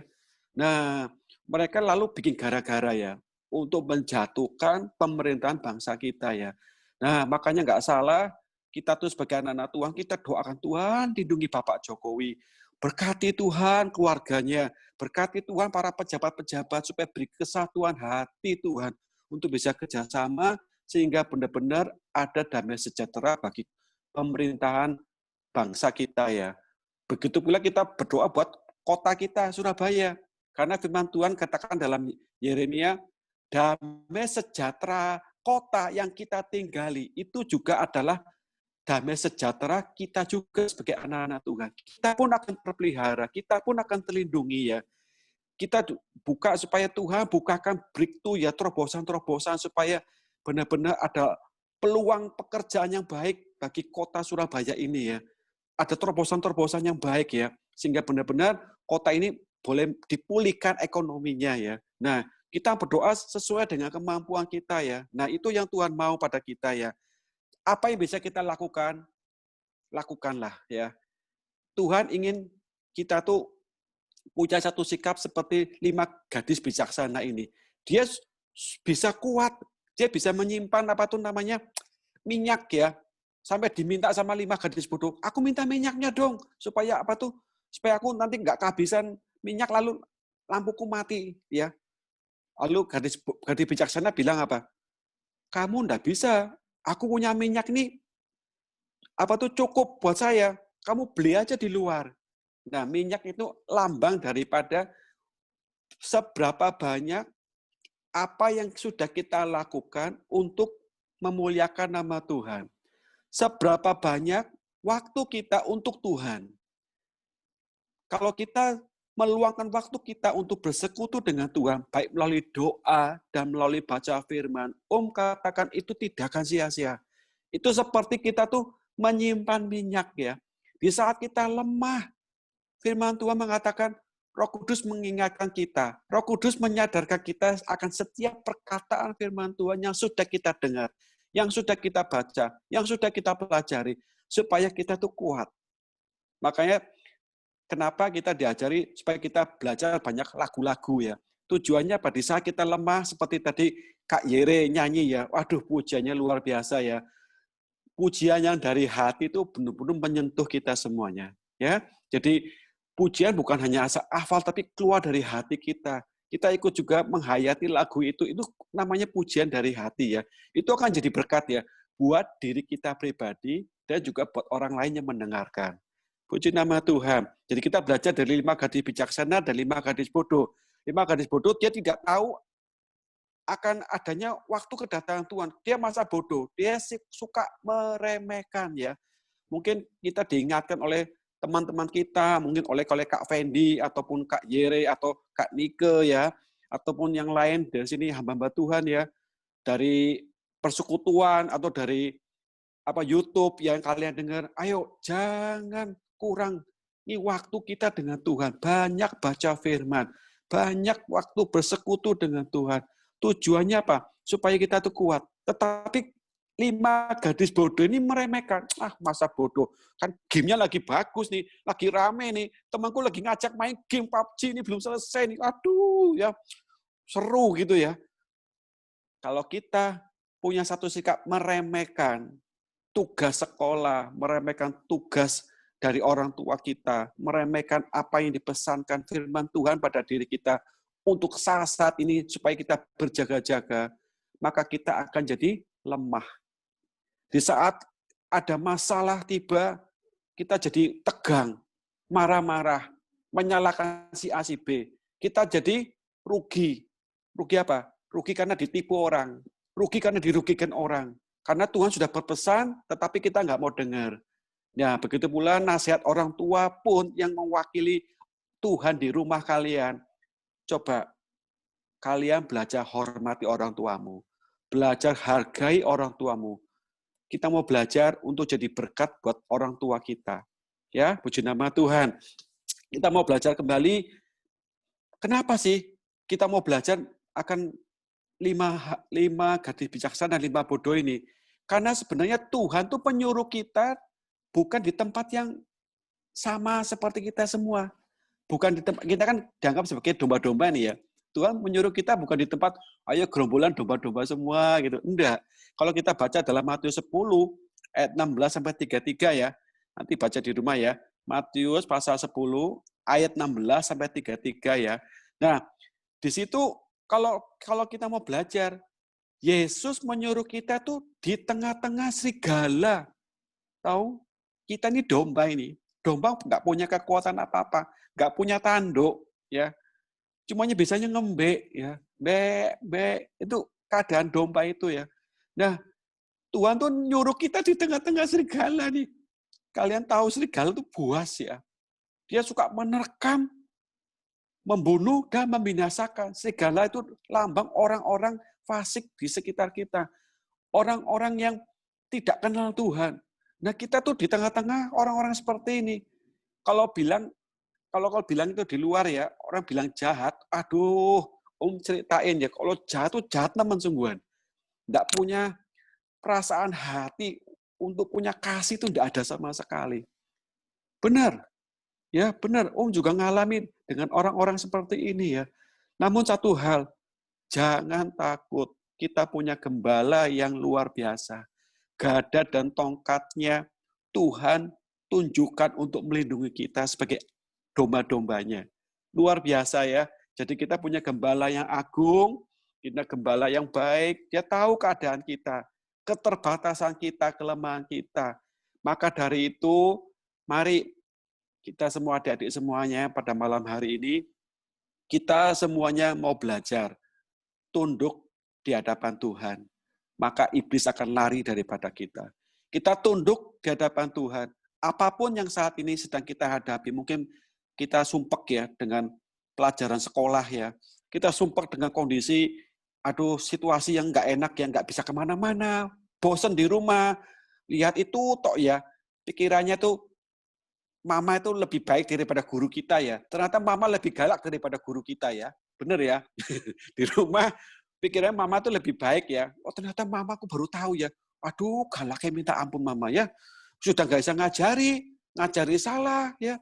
Nah, mereka lalu bikin gara-gara ya untuk menjatuhkan pemerintahan bangsa kita ya. Nah, makanya nggak salah kita tuh sebagai anak-anak Tuhan, kita doakan Tuhan lindungi Bapak Jokowi. Berkati Tuhan keluarganya, berkati Tuhan para pejabat-pejabat supaya beri kesatuan hati Tuhan untuk bisa kerjasama sehingga benar-benar ada damai sejahtera bagi pemerintahan bangsa kita ya. Begitu pula kita berdoa buat kota kita, Surabaya. Karena firman Tuhan katakan dalam Yeremia, damai sejahtera kota yang kita tinggali, itu juga adalah damai sejahtera kita juga sebagai anak-anak Tuhan. Kita pun akan terpelihara, kita pun akan terlindungi ya. Kita buka supaya Tuhan bukakan breakthrough ya, terobosan-terobosan supaya benar-benar ada peluang pekerjaan yang baik bagi kota Surabaya ini ya. Ada terobosan-terobosan yang baik ya, sehingga benar-benar kota ini boleh dipulihkan ekonominya ya. Nah, kita berdoa sesuai dengan kemampuan kita ya. Nah, itu yang Tuhan mau pada kita ya. Apa yang bisa kita lakukan? Lakukanlah ya. Tuhan ingin kita tuh punya satu sikap seperti 5 gadis bijaksana ini. Dia bisa kuat, dia bisa menyimpan apa tuh namanya minyak ya. Sampai diminta sama 5 gadis bodoh, aku minta minyaknya dong, supaya apa tuh? Supaya aku nanti nggak kehabisan minyak lalu lampuku mati ya. Lalu gadis bijaksana bilang apa? Kamu nggak bisa, aku punya minyak ini apa tuh cukup buat saya. Kamu beli aja di luar. Nah, minyak itu lambang daripada seberapa banyak apa yang sudah kita lakukan untuk memuliakan nama Tuhan. Seberapa banyak waktu kita untuk Tuhan. Kalau kita meluangkan waktu kita untuk bersekutu dengan Tuhan, baik melalui doa dan melalui baca firman, katakan itu tidak akan sia-sia. Itu seperti kita tuh menyimpan minyak ya. Di saat kita lemah, firman Tuhan mengatakan, Roh Kudus mengingatkan kita. Roh Kudus menyadarkan kita akan setiap perkataan firman Tuhan yang sudah kita dengar, yang sudah kita baca, yang sudah kita pelajari, supaya kita tuh kuat. Makanya kenapa kita diajari supaya kita belajar banyak lagu-lagu ya. Tujuannya apa? Di saat kita lemah, seperti tadi Kak Yere nyanyi ya, waduh pujiannya luar biasa ya. Pujian yang dari hati itu benar-benar menyentuh kita semuanya. Ya, jadi pujian bukan hanya asal hafal, tapi keluar dari hati kita. Kita ikut juga menghayati lagu itu namanya pujian dari hati ya. Itu akan jadi berkat ya, buat diri kita pribadi, dan juga buat orang lain yang mendengarkan. Puji nama Tuhan. Jadi kita belajar dari 5 gadis bijaksana dan 5 gadis bodoh. 5 gadis bodoh, dia tidak tahu akan adanya waktu kedatangan Tuhan. Dia masa bodoh, dia suka meremehkan ya. Mungkin kita diingatkan oleh teman-teman kita, mungkin oleh Kak Fendi, ataupun Kak Yere, atau Kak Nike ya, ataupun yang lain dari sini hamba-hamba Tuhan ya, dari persekutuan atau dari YouTube yang kalian dengar, ayo jangan kurang ini waktu kita dengan Tuhan, banyak baca firman, banyak waktu bersekutu dengan Tuhan. Tujuannya apa? Supaya kita tuh kuat. Tetapi 5 gadis bodoh ini meremehkan. Masa bodoh. Kan gamenya lagi bagus nih, lagi rame nih. Temanku lagi ngajak main game PUBG ini belum selesai nih. Aduh ya, seru gitu ya. Kalau kita punya satu sikap meremehkan tugas sekolah, meremehkan tugas dari orang tua kita, meremehkan apa yang dipesankan firman Tuhan pada diri kita untuk saat ini supaya kita berjaga-jaga, maka kita akan jadi lemah. Di saat ada masalah tiba, kita jadi tegang, marah-marah, menyalahkan si A, si B. Kita jadi rugi. Rugi apa? Rugi karena ditipu orang. Rugi karena dirugikan orang. Karena Tuhan sudah berpesan, tetapi kita nggak mau dengar. Nah, begitu pula nasihat orang tua pun yang mewakili Tuhan di rumah kalian. Coba kalian belajar hormati orang tuamu. Belajar hargai orang tuamu. Kita mau belajar untuk jadi berkat buat orang tua kita. Ya, puji nama Tuhan. Kita mau belajar kembali. Kenapa sih kita mau belajar akan lima gadis bijaksana, 5 bodoh ini? Karena sebenarnya Tuhan tuh penyuruh kita bukan di tempat yang sama seperti kita semua. Bukan di tempat, kita kan dianggap sebagai domba-domba nih ya. Tuhan menyuruh kita bukan di tempat, ayo gerombolan domba-domba semua gitu. Enggak. Kalau kita baca dalam Matius 10 ayat 16 sampai 33 ya. Nanti baca di rumah ya. Matius pasal 10 ayat 16 sampai 33 ya. Nah, di situ kalau kita mau belajar, Yesus menyuruh kita tuh di tengah-tengah serigala. Tahu? Kita ini domba ini. Domba nggak punya kekuatan apa-apa, nggak punya tanduk, ya. Cumanya biasanya ngembek, ya. Be, itu keadaan domba itu ya. Nah, Tuhan tuh nyuruh kita di tengah-tengah serigala nih. Kalian tahu serigala itu buas ya. Dia suka menerkam, membunuh, dan membinasakan. Serigala itu lambang orang-orang fasik di sekitar kita. Orang-orang yang tidak kenal Tuhan. Nah, kita tuh di tengah-tengah orang-orang seperti ini. Kalau bilang itu di luar ya, orang bilang jahat, aduh, ceritain ya, kalau jahat tuh jahat teman sungguhan. Nggak punya perasaan hati untuk punya kasih itu nggak ada sama sekali. Benar, ya benar. Juga ngalamin dengan orang-orang seperti ini ya. Namun satu hal, jangan takut. Kita punya gembala yang luar biasa. Gada dan tongkatnya Tuhan tunjukkan untuk melindungi kita sebagai domba-dombanya. Luar biasa ya. Jadi kita punya gembala yang agung, kita gembala yang baik, dia tahu keadaan kita, keterbatasan kita, kelemahan kita. Maka dari itu, mari kita semua adik-adik semuanya pada malam hari ini, kita semuanya mau belajar, tunduk di hadapan Tuhan. Maka iblis akan lari daripada kita. Kita tunduk di hadapan Tuhan. Apapun yang saat ini sedang kita hadapi, mungkin kita sumpek ya dengan pelajaran sekolah ya. Kita sumpek dengan kondisi, situasi yang nggak enak, yang nggak bisa kemana-mana, bosan di rumah, lihat itu tok ya, pikirannya tuh mama itu lebih baik daripada guru kita ya. Ternyata mama lebih galak daripada guru kita ya. Bener ya. Di rumah pikirannya mama tuh lebih baik ya. Oh ternyata mama aku baru tahu ya. Aduh galaknya minta ampun mama ya. Sudah nggak bisa ngajari salah ya.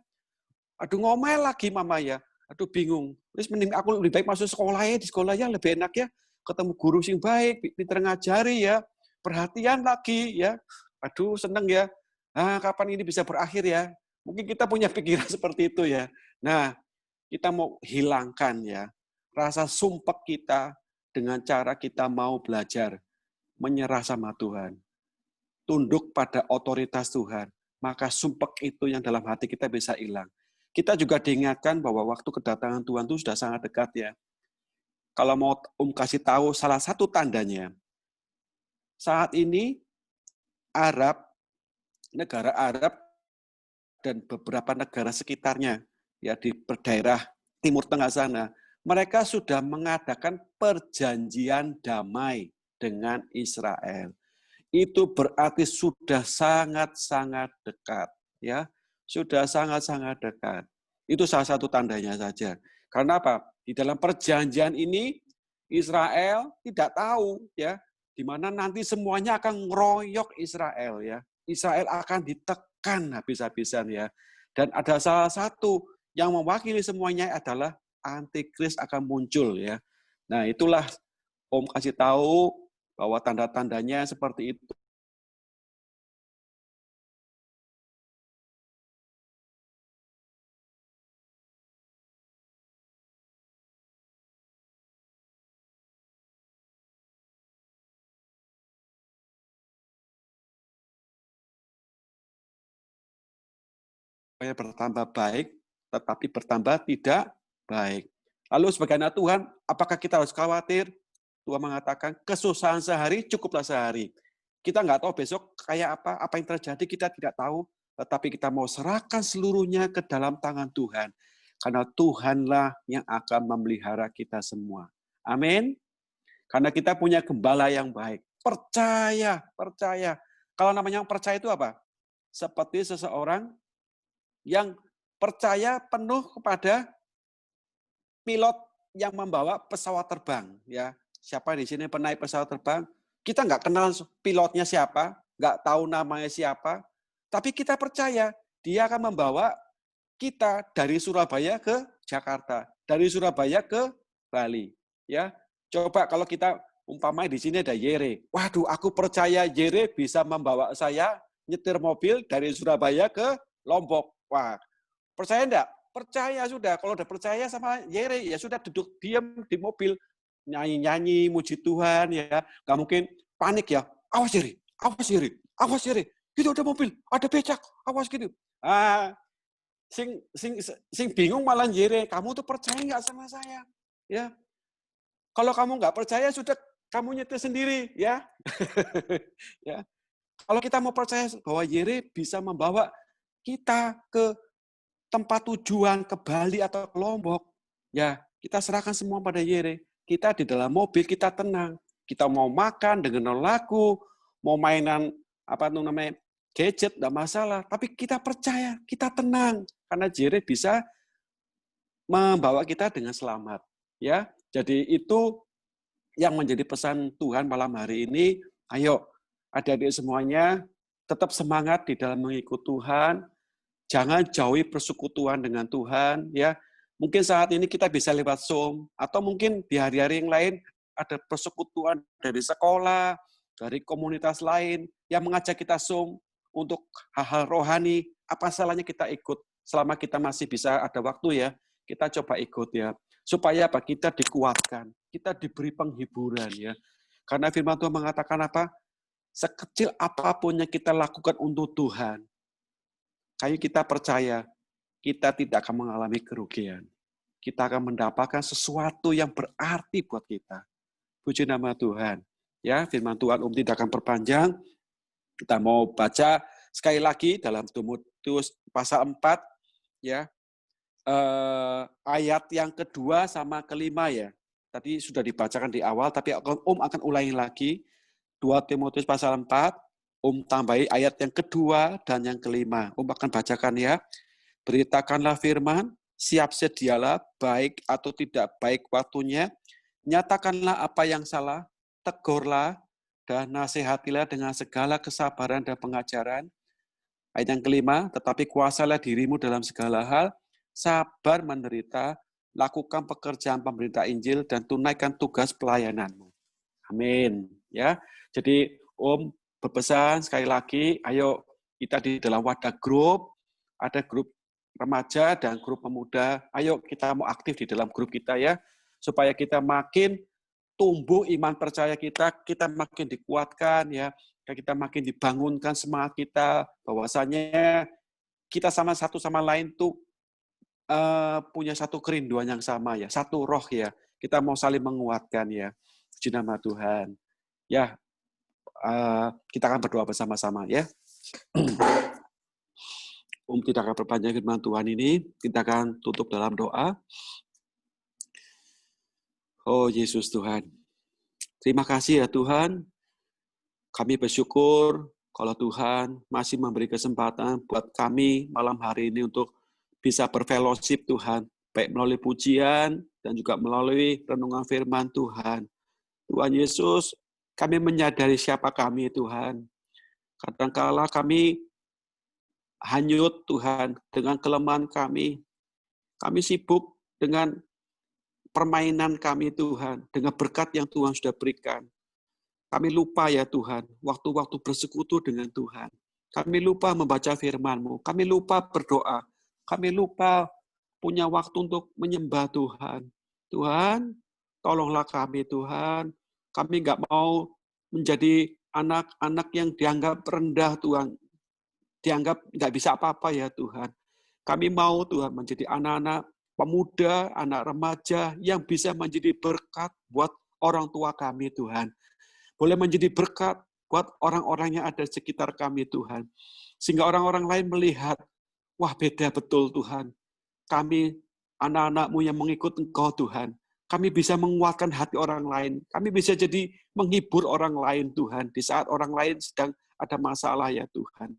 Aduh ngomel lagi mama ya. Aduh bingung. Terus mending aku lebih baik masuk sekolah ya. Di sekolah ya lebih enak ya. Ketemu guru yang baik, pintar ngajari ya. Perhatian lagi ya. Aduh seneng ya. Nah, kapan ini bisa berakhir ya? Mungkin kita punya pikiran seperti itu ya. Nah, kita mau hilangkan ya rasa sumpek kita dengan cara kita mau belajar menyerah sama Tuhan. Tunduk pada otoritas Tuhan. Maka sumpek itu yang dalam hati kita bisa hilang. Kita juga diingatkan bahwa waktu kedatangan Tuhan itu sudah sangat dekat ya. Kalau mau kasih tahu salah satu tandanya, saat ini negara Arab dan beberapa negara sekitarnya ya di daerah Timur Tengah sana, mereka sudah mengadakan perjanjian damai dengan Israel. Itu berarti sudah sangat-sangat dekat, ya. Sudah sangat-sangat dekat. Itu salah satu tandanya saja. Karena apa? Di dalam perjanjian ini Israel tidak tahu ya, di mana nanti semuanya akan ngeroyok Israel ya. Israel akan ditekan habis-habisan ya. Dan ada salah satu yang mewakili semuanya adalah antikris akan muncul ya. Nah, itulah Om kasih tahu bahwa tanda-tandanya seperti itu. Supaya bertambah baik, tetapi bertambah tidak baik. Lalu sebagai anak Tuhan, apakah kita harus khawatir? Tuhan mengatakan, kesusahan sehari, cukuplah sehari. Kita nggak tahu besok kayak apa yang terjadi, kita tidak tahu. tetapi kita mau serahkan seluruhnya ke dalam tangan Tuhan. Karena Tuhanlah yang akan memelihara kita semua. Amin. Karena kita punya gembala yang baik. Percaya, percaya. Kalau namanya percaya itu apa? Seperti seseorang yang percaya penuh kepada pilot yang membawa pesawat terbang. Ya, siapa di sini pernah naik pesawat terbang? Kita nggak kenal pilotnya siapa, nggak tahu namanya siapa, tapi kita percaya dia akan membawa kita dari Surabaya ke Jakarta, dari Surabaya ke Bali. Ya, coba kalau kita umpamanya di sini ada Yere. Waduh, aku percaya Yere bisa membawa saya nyetir mobil dari Surabaya ke Lombok. Wah, percaya enggak? Percaya sudah. Kalau udah percaya sama Yere, ya sudah duduk diam di mobil. Nyanyi-nyanyi, muji Tuhan. Ya, nggak mungkin panik ya. Awas Yere, awas Yere, awas Yere. Itu ada mobil, ada becak, awas gitu. Sing bingung malah Yere. Kamu tuh percaya nggak sama saya? Ya, kalau kamu nggak percaya, sudah kamu nyetir sendiri, ya. Ya. Kalau kita mau percaya bahwa Yere bisa membawa kita ke tempat tujuan, ke Bali atau ke Lombok, ya kita serahkan semua pada Yere. Kita di dalam mobil, kita tenang. Kita mau makan, dengar lagu, mau mainan apa namanya gadget, tidak masalah. Tapi kita percaya, kita tenang, karena Yere bisa membawa kita dengan selamat. Ya, jadi itu yang menjadi pesan Tuhan malam hari ini. Ayo, adik-adik semuanya, tetap semangat di dalam mengikut Tuhan. Jangan jauhi persekutuan dengan Tuhan. Ya, mungkin saat ini kita bisa lewat Zoom, atau mungkin di hari-hari yang lain ada persekutuan dari sekolah, dari komunitas lain yang mengajak kita Zoom untuk hal-hal rohani. Apa salahnya kita ikut? Selama kita masih bisa ada waktu ya, kita coba ikut ya. Supaya apa? Kita dikuatkan, kita diberi penghiburan ya. Karena firman Tuhan mengatakan apa? Sekecil apapun yang kita lakukan untuk Tuhan, kayak kita percaya, kita tidak akan mengalami kerugian. Kita akan mendapatkan sesuatu yang berarti buat kita. Puji nama Tuhan. Ya, firman Tuhan tidak akan perpanjang. Kita mau baca sekali lagi dalam Timotius pasal 4 ya. Ayat yang kedua sama kelima ya. Tadi sudah dibacakan di awal, tapi akan ulangi lagi. 2 Timotius pasal 4, tambahi ayat yang kedua dan yang kelima. Akan bacakan ya. Beritakanlah firman, siap sedialah, baik atau tidak baik waktunya. Nyatakanlah apa yang salah, tegurlah, dan nasihatilah dengan segala kesabaran dan pengajaran. Ayat yang kelima, tetapi kuasalah dirimu dalam segala hal, sabar menderita, lakukan pekerjaan pemberita Injil, dan tunaikan tugas pelayananmu. Amin. Ya, jadi berpesan sekali lagi, ayo kita di dalam wadah grup, ada grup remaja dan grup pemuda. Ayo kita mau aktif di dalam grup kita ya, supaya kita makin tumbuh iman percaya kita makin dikuatkan ya, kita makin dibangunkan semangat kita, bahwasanya kita satu sama lain tuh punya satu kerinduan yang sama ya, satu roh ya. Kita mau saling menguatkan ya. Puji nama Tuhan. Ya, kita akan berdoa bersama-sama ya. Tidak akan perpanjang firman Tuhan ini, kita akan tutup dalam doa. Oh Yesus Tuhan, terima kasih ya Tuhan. Kami bersyukur kalau Tuhan masih memberi kesempatan buat kami malam hari ini untuk bisa berfellowship Tuhan, baik melalui pujian dan juga melalui renungan firman Tuhan. Tuhan Yesus, kami menyadari siapa kami Tuhan. Kadangkala kami hanyut Tuhan dengan kelemahan kami. Kami sibuk dengan permainan kami Tuhan, dengan berkat yang Tuhan sudah berikan. Kami lupa ya Tuhan, waktu-waktu bersekutu dengan Tuhan. Kami lupa membaca firman-Mu. Kami lupa berdoa. Kami lupa punya waktu untuk menyembah Tuhan. Tuhan, tolonglah kami Tuhan. Kami nggak mau menjadi anak-anak yang dianggap rendah Tuhan. Dianggap nggak bisa apa-apa ya Tuhan. Kami mau Tuhan menjadi anak-anak pemuda, anak remaja yang bisa menjadi berkat buat orang tua kami Tuhan. Boleh menjadi berkat buat orang-orang yang ada di sekitar kami Tuhan. Sehingga orang-orang lain melihat, wah beda betul Tuhan. Kami anak-anak-Mu yang mengikut Engkau Tuhan. Kami bisa menguatkan hati orang lain. Kami bisa jadi menghibur orang lain Tuhan. Di saat orang lain sedang ada masalah ya Tuhan.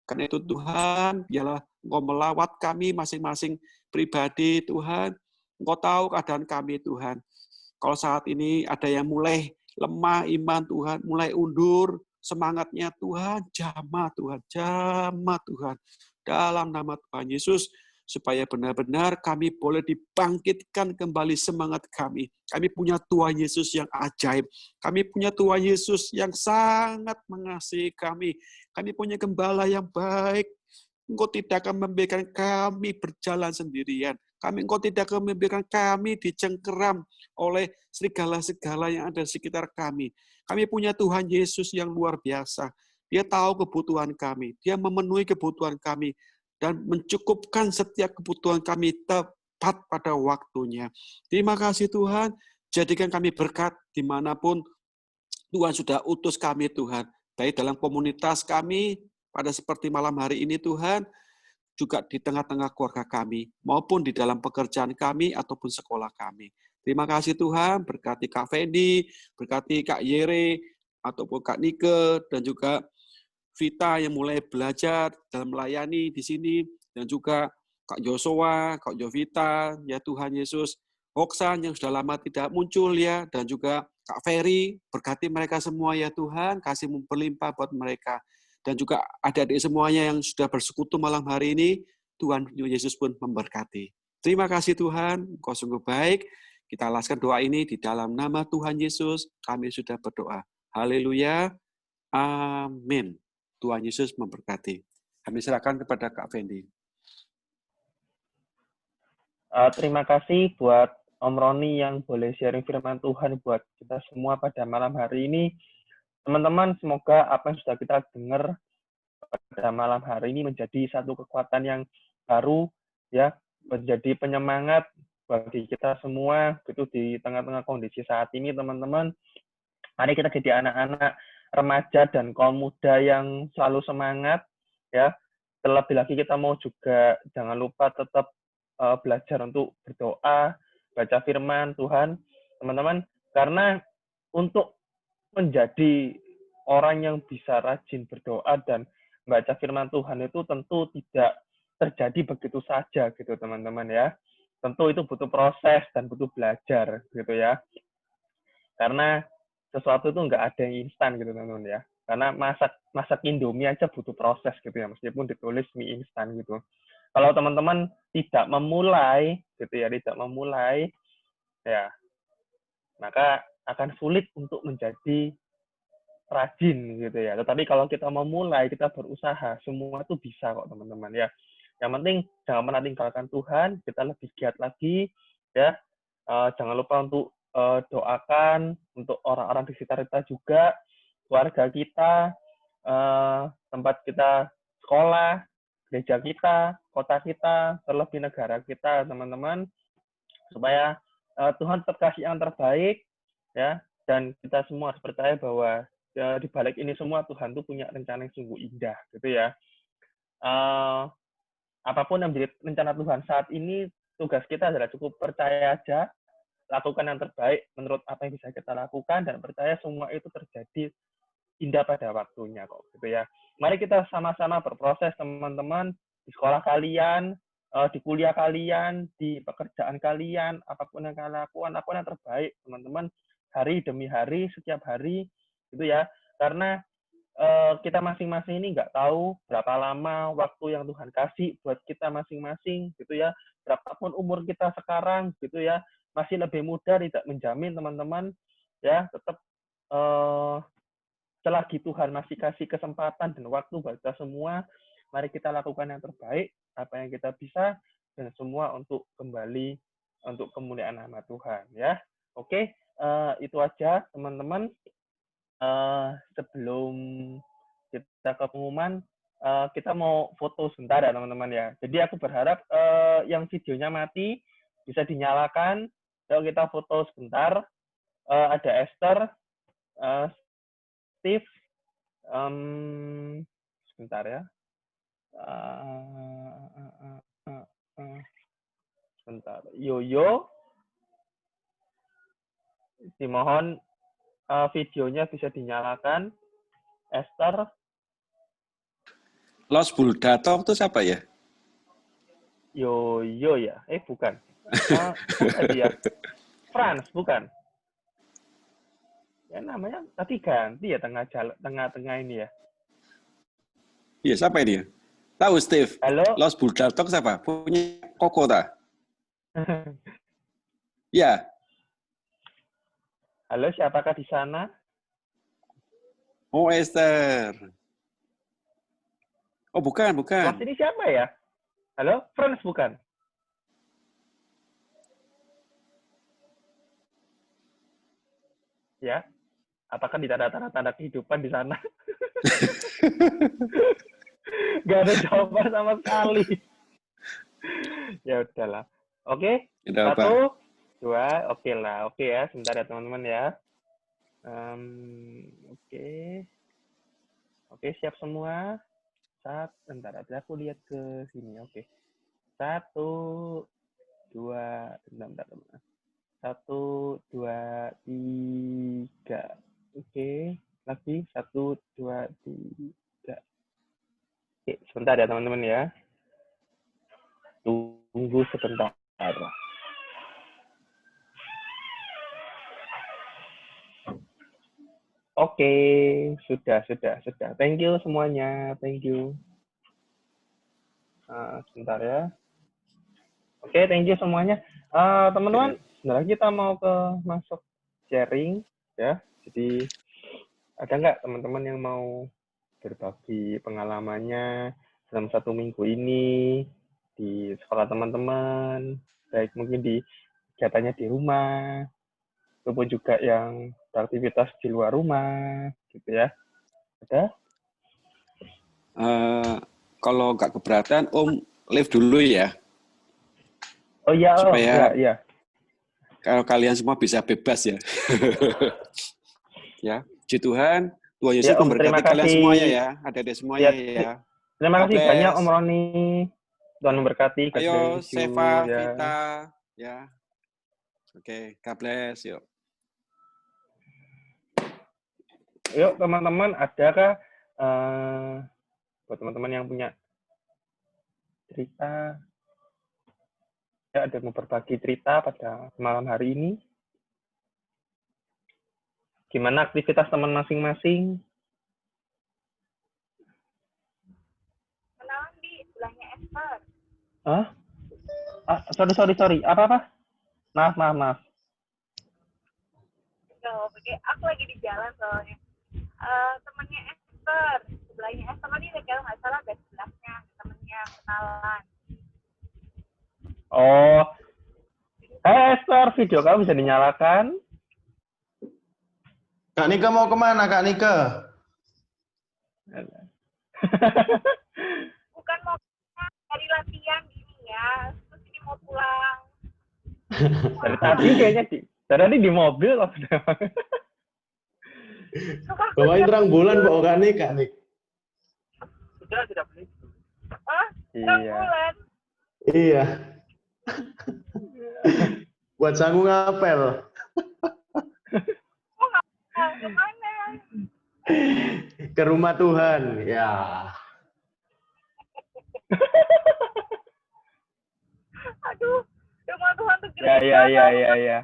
Karena itu Tuhan, biarlah Engkau melawat kami masing-masing pribadi Tuhan. Engkau tahu keadaan kami Tuhan. Kalau saat ini ada yang mulai lemah iman Tuhan, mulai undur semangatnya Tuhan, jamah Tuhan. Dalam nama Tuhan Yesus, supaya benar-benar kami boleh dibangkitkan kembali semangat kami. Kami punya Tuhan Yesus yang ajaib. Kami punya Tuhan Yesus yang sangat mengasihi kami. Kami punya gembala yang baik. Engkau tidak akan membiarkan kami berjalan sendirian. Engkau tidak akan membiarkan kami dicengkeram oleh segala-segala yang ada di sekitar kami. Kami punya Tuhan Yesus yang luar biasa. Dia tahu kebutuhan kami. Dia memenuhi kebutuhan kami. Dan mencukupkan setiap kebutuhan kami tepat pada waktunya. Terima kasih Tuhan. Jadikan kami berkat dimanapun Tuhan sudah utus kami Tuhan. Baik dalam komunitas kami, pada seperti malam hari ini Tuhan, juga di tengah-tengah keluarga kami, maupun di dalam pekerjaan kami ataupun sekolah kami. Terima kasih Tuhan, berkati Kak Fendi, berkati Kak Yere, ataupun Kak Nike, dan juga Vita yang mulai belajar dalam melayani di sini, dan juga Kak Joshua, Kak Jovita, ya Tuhan Yesus, Oksan yang sudah lama tidak muncul ya, dan juga Kak Ferry, berkati mereka semua ya Tuhan, kasih-Mu berlimpah buat mereka. Dan juga adik-adik semuanya yang sudah bersekutu malam hari ini, Tuhan Yesus pun memberkati. Terima kasih Tuhan, Engkau sungguh baik. Kita alaskan doa ini di dalam nama Tuhan Yesus, kami sudah berdoa. Haleluya, amin. Tuhan Yesus memberkati. Kami serahkan kepada Kak Fendi. Terima kasih buat Om Roni yang boleh sharing firman Tuhan buat kita semua pada malam hari ini. Teman-teman, semoga apa yang sudah kita dengar pada malam hari ini menjadi satu kekuatan yang baru, ya, menjadi penyemangat bagi kita semua gitu di tengah-tengah kondisi saat ini, teman-teman. Mari kita jadi anak-anak remaja dan kaum muda yang selalu semangat, ya. Terlebih lagi kita mau juga jangan lupa tetap belajar untuk berdoa, baca firman Tuhan, teman-teman. Karena untuk menjadi orang yang bisa rajin berdoa dan baca firman Tuhan itu tentu tidak terjadi begitu saja gitu teman-teman ya. Tentu itu butuh proses dan butuh belajar gitu ya. Karena sesuatu itu nggak ada yang instan gitu teman-teman ya. Karena masak Indomie aja butuh proses gitu ya, meskipun ditulis mie instan gitu. Kalau teman-teman tidak memulai gitu ya, ya maka akan sulit untuk menjadi rajin gitu ya. Tetapi kalau kita memulai, kita berusaha, semua itu bisa kok teman-teman ya. Yang penting jangan pernah tinggalkan Tuhan, kita lebih giat lagi ya. Jangan lupa untuk doakan untuk orang-orang di sekitar kita juga, keluarga kita, tempat kita sekolah, gereja kita, kota kita, terlebih negara kita, teman-teman, supaya Tuhan tetap kasih yang terbaik, ya, dan kita semua harus percaya bahwa di balik ini semua Tuhan tuh punya rencana yang sungguh indah, gitu ya. Apapun yang menjadi rencana Tuhan saat ini, tugas kita adalah cukup percaya aja, lakukan yang terbaik menurut apa yang bisa kita lakukan, dan percaya semua itu terjadi indah pada waktunya kok, gitu ya. Mari kita sama-sama berproses, teman-teman, di sekolah kalian, di kuliah kalian, di pekerjaan kalian, apapun yang kalian lakukan yang terbaik, teman-teman, hari demi hari, setiap hari, gitu ya. Karena kita masing-masing ini nggak tahu berapa lama waktu yang Tuhan kasih buat kita masing-masing, gitu ya. Berapapun umur kita sekarang, gitu ya, masih lebih muda tidak menjamin, teman-teman, ya, tetap selagi Tuhan masih kasih kesempatan dan waktu buat kita semua, mari kita lakukan yang terbaik, apa yang kita bisa, dan semua untuk kembali untuk kemuliaan nama Tuhan. Ya, oke, itu aja teman-teman. Sebelum kita ke pengumuman, kita mau foto sebentar ya teman-teman ya. Jadi aku berharap yang videonya mati bisa dinyalakan. Yuk kita foto sebentar. Ada Esther, Steve, sebentar ya. Sebentar. Yoyo, dimohon videonya bisa dinyalakan. Esther, Los Buldatok itu siapa ya? Yoyo ya? Bukan. Siapa dia? Franz, bukan? Ya namanya tadi ganti ya tengah-tengah ini ya. Iya, siapa ini? Tahu Steve? Halo? Los Buldatok siapa? Punya Koko ta? Ya. Halo, siapakah di sana? Oh, Esther. Oh, bukan. Kelas ini siapa ya? Halo, Franz bukan? Ya, apakah di tanda-tanda kehidupan di sana? Gak ada jawaban sama sekali. Ya udahlah. Oke, Tidak apa. 1, 2, oke lah. Oke ya, sebentar ya teman-teman ya. Oke, siap semua. Bentar, aku lihat ke sini. Oke. 1, 2, bentar. 1, 2, 3. Oke, lagi 1, 2, 3. Oke, sebentar ya teman-teman ya. Tunggu sebentar. Oke, sudah. Thank you semuanya. Thank you. Sebentar ya. Oke, thank you semuanya. Teman-teman, sebentar kita mau masuk sharing ya. Jadi ada nggak teman-teman yang mau berbagi pengalamannya dalam 1 minggu ini di sekolah teman-teman, baik mungkin di kegiatannya di rumah, ataupun juga yang beraktivitas di luar rumah, gitu ya. Ada? Kalau nggak keberatan, Om live dulu ya. Oh iya, supaya iya. Kalau kalian semua bisa bebas ya. Ya, puji Tuhan, Tuhan Yesus Ya, Om, memberkati kalian semuanya ya, adik-adik semuanya ya. Terima kasih God banyak bless. Om Roni. Tuhan memberkati. God Ayo, bless you, Seva, ya. Vita, ya. Oke, God bless, yuk. Yuk teman-teman, adakah buat teman-teman yang punya cerita, ya ada mau berbagi cerita pada malam hari ini? Gimana aktivitas teman masing-masing? Kenalan di sebelahnya Esther. Hah? Sorry. Apa? Maaf. Oke, aku lagi di jalan soalnya. Temannya Esther, sebelahnya Esther tadi kalau nggak salah ada sebelahnya temennya kenalan. Oh, Esther, video kamu bisa dinyalakan? Kak Nika mau kemana, Kak Nika? Bukan mau dari latihan gini ya, terus ini mau pulang. Dari tadi di mobil loh. Bawain terang bulan kok Kak Nik. Sudah beli. Terang Iya. bulan. Iya. Buat sanggung ngapel. Kemana? Ke rumah Tuhan, ya. Aduh, rumah Tuhan tuh gereja. Ya.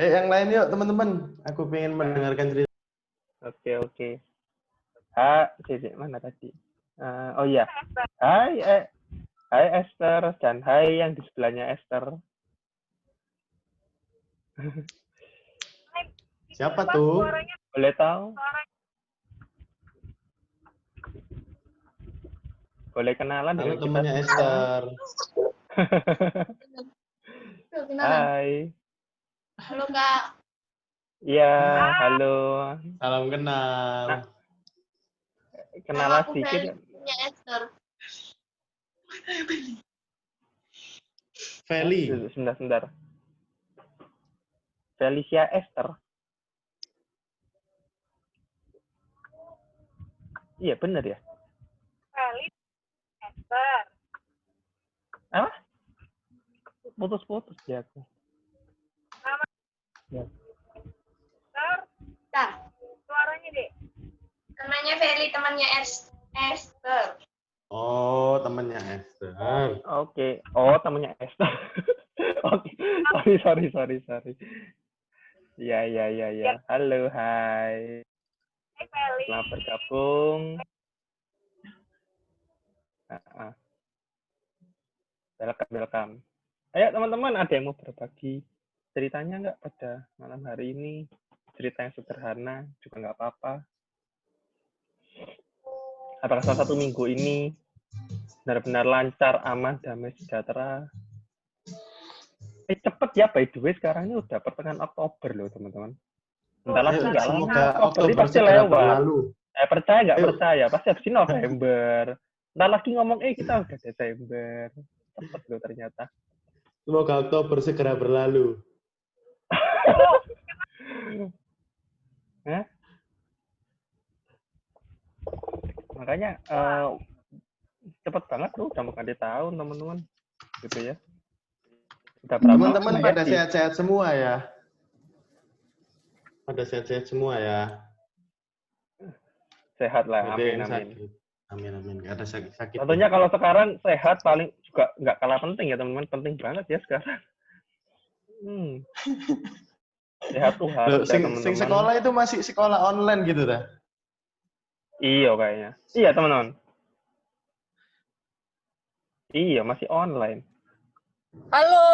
Yang lain yuk teman-teman. Aku pengen mendengarkan cerita. Oke. Mana tadi? Oh iya. Hai Esther, dan hai yang di sebelahnya Esther. Siapa tuh? Boleh tahu? Boleh kenalan Halo dengan temannya kita Esther. Hai. Halo Kak. Iya, halo. Salam kenal. Nah, kenalan aku sedikit. Felicia Esther. Feli. Sebentar. Felicia Esther. Iya, benar ya. Feli, Esther. Apa? Putus-putus ya aku. Nama Ya. Esther. Nah, Suaranya, Dek. namanya Feli, temannya Esther. Oh, temennya Esther. Oke. Oh, temannya Esther. Oke. Sorry. Ya. Halo, hai. Hai, Feli. Selamat bergabung. Welcome. Ayo teman-teman, ada yang mau berbagi ceritanya nggak pada malam hari ini? Cerita yang sederhana juga nggak apa-apa. Apakah salah satu minggu ini benar-benar lancar, aman, damai, sejahtera? Cepet ya, by the way, sekarang ini udah pertengahan Oktober loh, teman-teman. Bentar lagi nggak lama, Semoga Oktober ini Oktober pasti segera lewat. berlalu. Percaya nggak Ayo. percaya, pasti habis ini November. Bentar lagi ngomong, kita udah Desember. Cepet loh ternyata. Semoga Oktober segera berlalu. Hah? Makanya cepet banget tuh, udah mau ganti tahun teman-teman, gitu ya. Udah berapa Teman-teman lama pada sih? sehat-sehat semua ya. Pada sehat-sehat semua ya. Sehat lah, Ada yang amin. sakit. Amin. Gak ada sakit-sakit. Tentunya kalau sekarang sehat paling juga nggak kalah penting ya teman-teman, penting banget ya sekarang. Sehat tuh harus ya Sing teman-teman. sekolah itu masih sekolah online gitu dah. Iya kayaknya. Iya teman-teman. Iya masih online. Halo,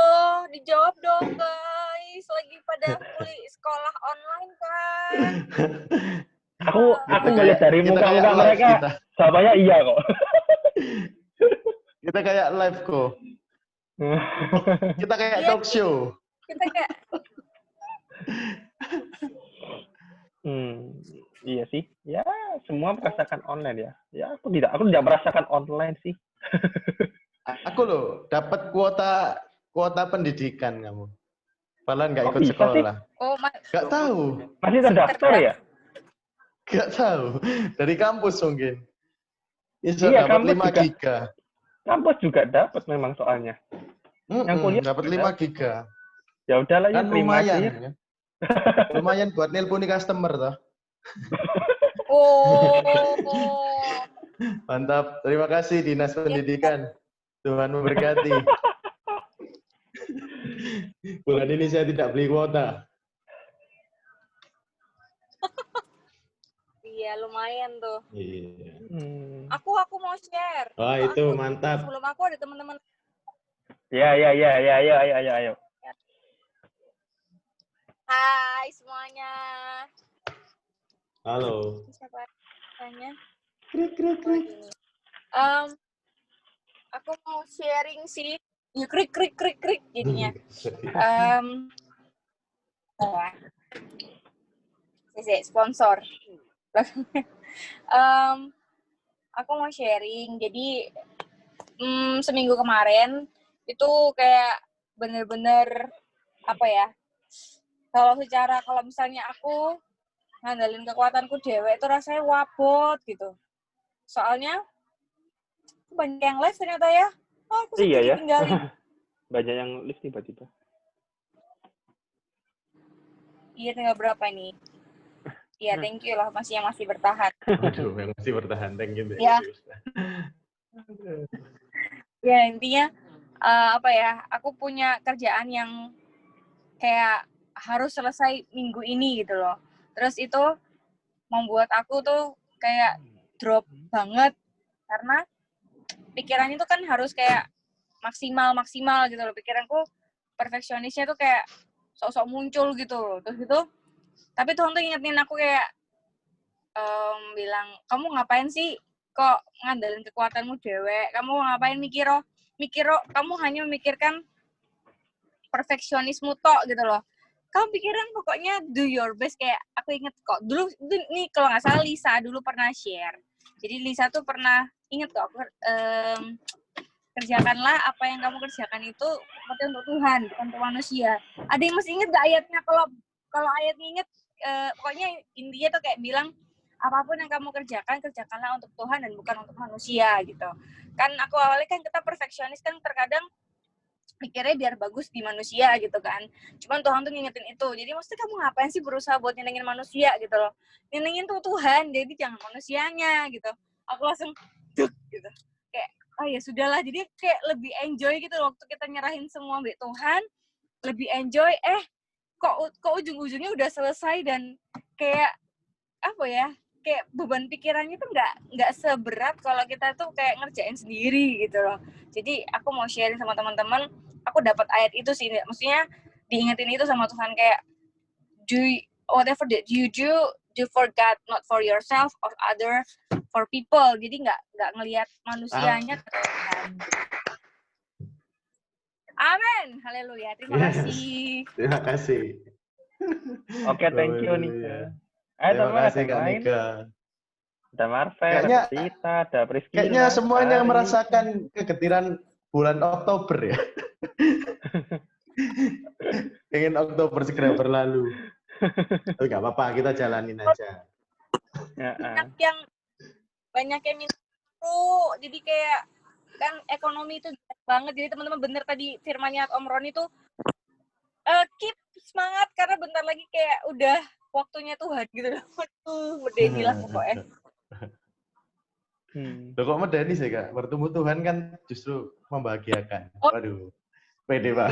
dijawab dong guys. Lagi pada kuliah sekolah online kan? Aku melihat dari kita muka-muka kayak live mereka, kita. jawabannya iya kok. Kita kayak live kok. Kita kayak Iya, talk show. Kita kayak Iya sih. Ya, semua merasakan online ya. Ya, aku tidak merasakan online sih. Aku loh dapat kuota pendidikan kamu. Padahal nggak Kok ikut bisa sekolah. Nggak tahu. Masih terdaftar ya? Nggak tahu. Dari kampus mungkin. Bisa Iya, dapat kampus 5 juga. giga. Kampus juga dapat memang soalnya. Yang kuliah Dapat juga 5 giga. Ya udahlah ya, Kan terima lumayan. aja ya. Kan? Lumayan buat nelponi customer toh. Mantap. Terima kasih Dinas Pendidikan. Tuhan memberkati. Bulan ini saya tidak beli kuota. Iya, lumayan tuh. Iya. Aku mau share. Wah, itu mantap. Sebelum aku ada teman-teman. Ya, ayo. Hai semuanya. Halo. Siapa tanya? Krik. Aku mau sharing sih. Ya krik jadinya. Sponsor. Aku mau sharing. Jadi seminggu kemarin itu kayak bener-bener apa ya? Kalau misalnya aku ngandalin kekuatanku dewek itu rasanya wabot gitu. Soalnya banyak yang live ternyata ya. Oh, aku Iya ya. tinggalin. Banyak yang live tiba-tiba. Iya, tinggal berapa ini? Iya, thank you lah masih bertahan. Aduh, yang masih bertahan, thank you. Ya. Ya, intinya apa ya? Aku punya kerjaan yang kayak harus selesai minggu ini gitu loh. Terus itu membuat aku tuh kayak drop banget karena pikirannya tuh kan harus kayak maksimal gitu loh. Pikiranku perfeksionisnya tuh kayak sok-sok muncul gitu loh. Terus gitu, tapi Tuhan tuh ingetin aku kayak bilang, kamu ngapain sih kok ngandalin kekuatanmu dewek? Kamu ngapain mikir, kamu hanya memikirkan perfeksionismu tok gitu loh. Kamu pikiran pokoknya do your best. Kayak aku inget kok dulu nih kalau nggak salah Lisa dulu pernah share. Jadi Lisa tuh pernah inget kok kerjakanlah apa yang kamu kerjakan itu seperti untuk Tuhan bukan untuk manusia. Ada yang masih inget gak ayatnya? Kalau ayatnya inget pokoknya intinya tuh kayak bilang apapun yang kamu kerjakan, kerjakanlah untuk Tuhan dan bukan untuk manusia gitu. Kan aku awalnya kan kita perfeksionis kan terkadang pikirnya biar bagus di manusia gitu kan. Cuman Tuhan tuh ngingetin itu. Jadi maksudnya kamu ngapain sih berusaha buat nyenengin manusia gitu loh. Nyenengin tuh Tuhan, jadi jangan manusianya gitu. Aku langsung duk gitu. Kayak, oh ya sudahlah. Jadi kayak lebih enjoy gitu loh waktu kita nyerahin semua mbak Tuhan. Lebih enjoy, kok ujung-ujungnya udah selesai dan kayak, apa ya, kayak beban pikirannya tuh nggak seberat kalau kita tuh kayak ngerjain sendiri gitu loh. Jadi aku mau sharing sama teman-teman, aku dapat ayat itu sih, maksudnya diingetin itu sama Tuhan kayak do whatever that you do for God, not for yourself or other, for people. Jadi nggak ngelihat manusianya ke Tuhan. Amin, haleluya. Terima kasih. Terima kasih. Oke, thank you Nika. Ayo Terima teman, kasih ada yang Kak lain? Nika. Ada Marvel, Kayaknya- ada Tita, ada Priscilla. Kayaknya semuanya Ari. merasakan kegetiran bulan Oktober ya. Ingin Oktober segera berlalu. Tapi nggak apa-apa, kita jalanin aja. Banyak yang minta tuh, jadi kayak kan ekonomi itu banget. Jadi teman-teman bener tadi firmannya Om Roni tuh keep semangat karena bentar lagi kayak udah waktunya Tuhan gitu loh. Waduh, medeni lah pokoknya. Loh kok medeni sih Kak? Bertemu Tuhan kan justru membahagiakan. Waduh, pede Pak.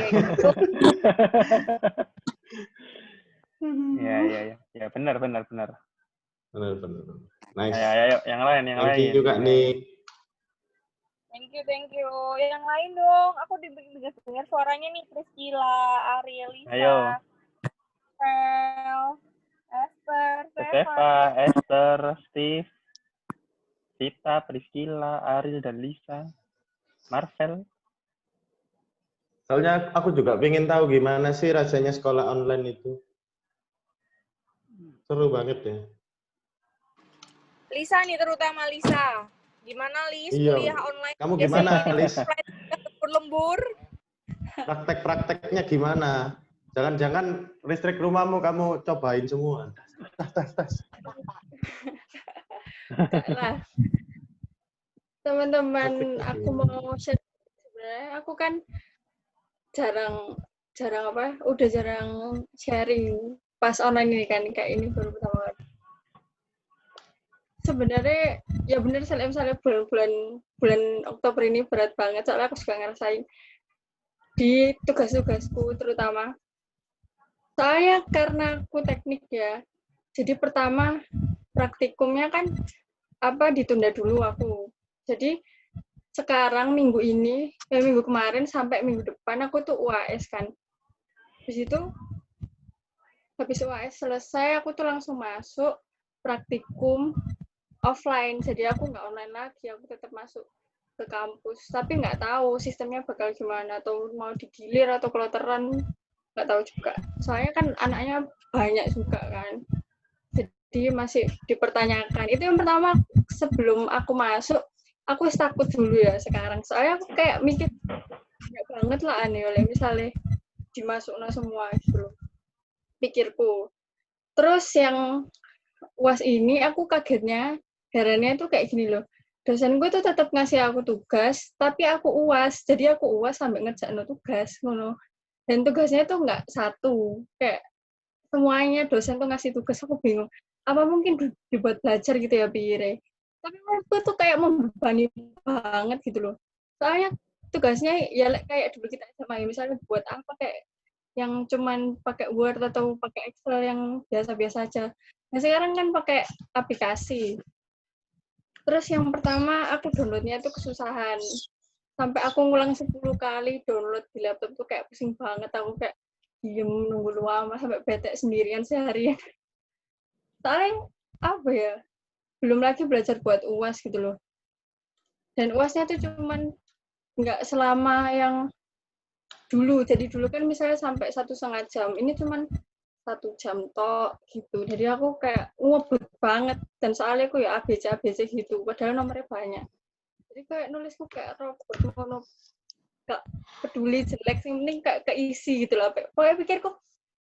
Ya, benar. Benar. Nice. Ayo, yang lain. Thank you Kak Nik. Thank you. Yang lain dong. Aku dengar suaranya nih, Priscilla, Ariel, Lisa. Ayo. Eva, Esther, Steve, Tita, Priscilla, Ariel, dan Lisa. Marvel. Soalnya aku juga pengen tahu gimana sih rasanya sekolah online itu. Seru banget ya. Lisa nih, terutama Lisa. Gimana Lis, Iya. kuliah online? Kamu gimana Lis? Lembur. Praktek-prakteknya gimana? Jangan-jangan listrik rumahmu kamu cobain semua. Tas. Lah. Teman-teman, aku mau share sebenarnya aku kan jarang udah jarang sharing pas online ini kan, kayak ini baru pertama kali. Sebenarnya ya bener misalnya bulan Oktober ini berat banget soalnya aku juga ngerasain di tugas-tugasku terutama. Soalnya karena aku teknik ya. Jadi pertama praktikumnya kan ditunda dulu aku. Jadi sekarang minggu kemarin sampai minggu depan aku tuh UAS kan. Habis itu habis UAS selesai aku tuh langsung masuk praktikum offline, jadi aku nggak online lagi, aku tetap masuk ke kampus, tapi nggak tahu sistemnya bakal gimana, atau mau digilir atau kloteran, nggak tahu juga. Soalnya kan anaknya banyak juga kan, jadi masih dipertanyakan. Itu yang pertama, sebelum aku masuk, aku takut dulu ya sekarang. Soalnya aku kayak mikir, nggak banget lah aneh oleh misalnya dimasuknya semua gitu, pikirku. Terus yang UAS ini aku kagetnya, herannya tuh kayak gini loh, dosen gue tuh tetap ngasih aku tugas, tapi aku UAS, jadi aku UAS sampai ngerjain tugas, ngono. Dan tugasnya tuh nggak satu, kayak semuanya dosen tuh ngasih tugas, aku bingung, apa mungkin dibuat belajar gitu ya, Pire? Tapi menurutku tuh kayak membebani banget gitu loh, soalnya tugasnya ya kayak dulu kita SMA, misalnya buat apa kayak yang cuman pakai Word atau pakai Excel yang biasa-biasa aja. Nah sekarang kan pakai aplikasi. Terus yang pertama aku downloadnya tuh kesusahan. Sampai aku ngulang 10 kali download di laptop tuh kayak pusing banget. Aku kayak diem nunggu lama sampai bete sendirian seharian. Soalnya apa ya? Belum lagi belajar buat UAS gitu loh. Dan UASnya tuh cuman nggak selama yang dulu. Jadi dulu kan misalnya sampai 1,5 jam. Ini cuman 1 jam tok gitu. Jadi aku kayak ngebut banget, dan soalnya aku ya ABC gitu, padahal nomornya banyak. Jadi kayak nulisku kayak robot, ngono, gak peduli jelek, yang penting kayak keisi gitu lah. Pokoknya pikirku,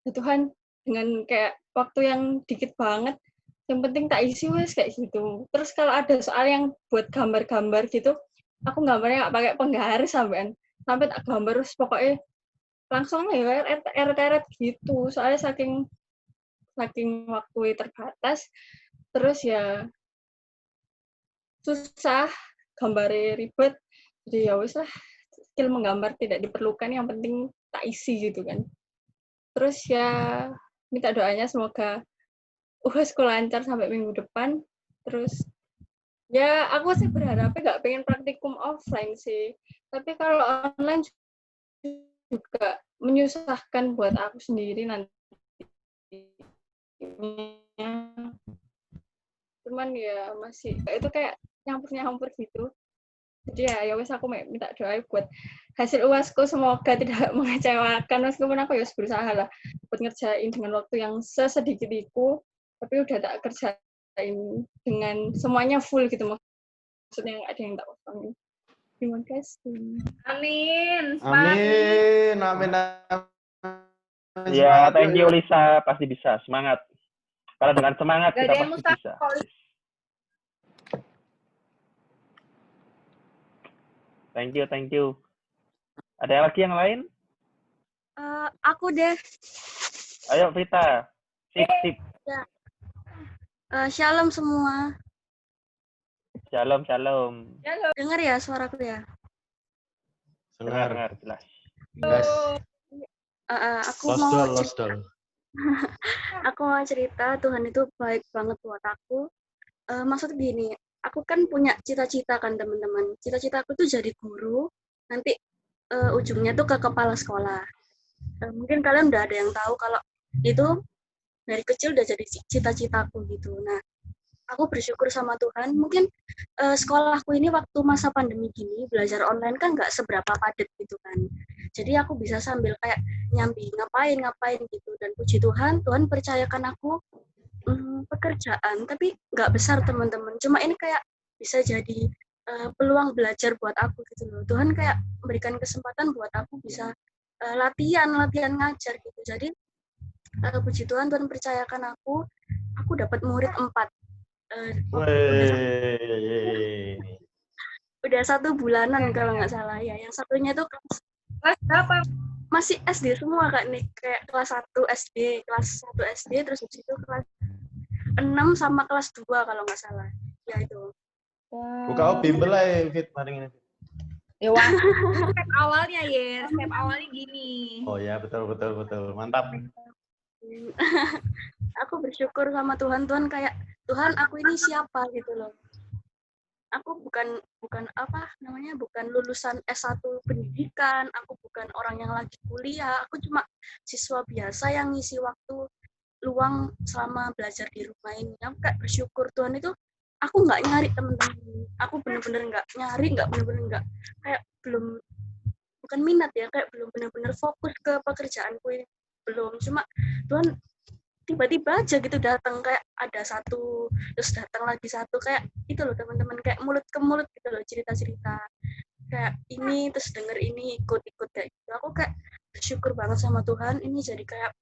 ya Tuhan, dengan kayak waktu yang dikit banget yang penting tak isi wes kayak gitu. Terus kalau ada soal yang buat gambar-gambar gitu, aku gambarnya nggak pakai penggaris sampai tak gambar terus pokoknya langsung ya eret-eret gitu. Soalnya saking waktu terbatas, terus ya susah, gambarnya ribet, jadi ya wes lah, skill menggambar tidak diperlukan, yang penting tak isi gitu kan. Terus ya minta doanya semoga UASku lancar sampai minggu depan. Terus ya aku sih berharapnya nggak pengen praktikum offline sih, tapi kalau online juga menyusahkan buat aku sendiri nanti. Cuman ya masih itu kayak nyampur gitu. Jadi ya wes aku minta doa buat hasil UASku semoga tidak mengecewakan, meskipun aku ya berusaha lah buat ngerjain dengan waktu yang sesedikit itu, tapi udah tak kerjain dengan semuanya full gitu, maksudnya nggak ada yang tak kosongin. Terima kasih. Amin. Amin, amin, amin. Ya, thank you Lisa, pasti bisa. Semangat. Kalau dengan semangat Gak kita ada yang pasti bisa. Thank you. Ada lagi yang lain? Aku deh. Ayo Vita. Sip. Shalom semua. Shalom. Dengar ya suaraku ya? Dengar jelas. Yes. Aku mau cerita, Tuhan itu baik banget buat aku. Maksud gini, aku kan punya cita-cita kan teman-teman. Cita-cita aku tuh jadi guru, nanti ujungnya tuh ke kepala sekolah. Mungkin kalian udah ada yang tahu kalau itu dari kecil udah jadi cita-citaku gitu. Nah, aku bersyukur sama Tuhan. Mungkin sekolahku ini waktu masa pandemi gini, belajar online kan nggak seberapa padat gitu kan. Jadi aku bisa sambil kayak nyambi ngapain gitu. Dan puji Tuhan, Tuhan percayakan aku pekerjaan, tapi nggak besar teman-teman. Cuma ini kayak bisa jadi peluang belajar buat aku gitu loh. Tuhan kayak memberikan kesempatan buat aku bisa latihan ngajar gitu. Jadi puji Tuhan, Tuhan percayakan aku dapat murid 4. Udah 1 bulanan kalau nggak salah ya. Yang satunya tuh kelas berapa? Masih SD semua kak nih, kayak kelas 1 SD, terus habis itu kelas 6 sama kelas 2 kalau nggak salah. Ya itu. Buka bimbel lah Fit hari ini. Ya wah, step awalnya ya, step awalnya gini. Oh ya, betul. Mantap. Aku bersyukur sama Tuhan kayak, Tuhan aku ini siapa gitu loh. Aku bukan lulusan S1 pendidikan, aku bukan orang yang lagi kuliah, aku cuma siswa biasa yang ngisi waktu luang selama belajar di rumah ini. Aku kayak bersyukur Tuhan itu, aku nggak nyari teman-teman, aku bener-bener nggak nyari, kayak bukan minat ya, kayak belum bener-bener fokus ke pekerjaanku ini, belum. Cuma Tuhan tiba-tiba aja gitu datang, kayak ada 1, terus datang lagi 1, kayak itu loh teman-teman, kayak mulut ke mulut gitu loh, cerita-cerita kayak ini, terus denger ini, ikut kayak gitu. Aku kayak bersyukur banget sama Tuhan, ini jadi kayak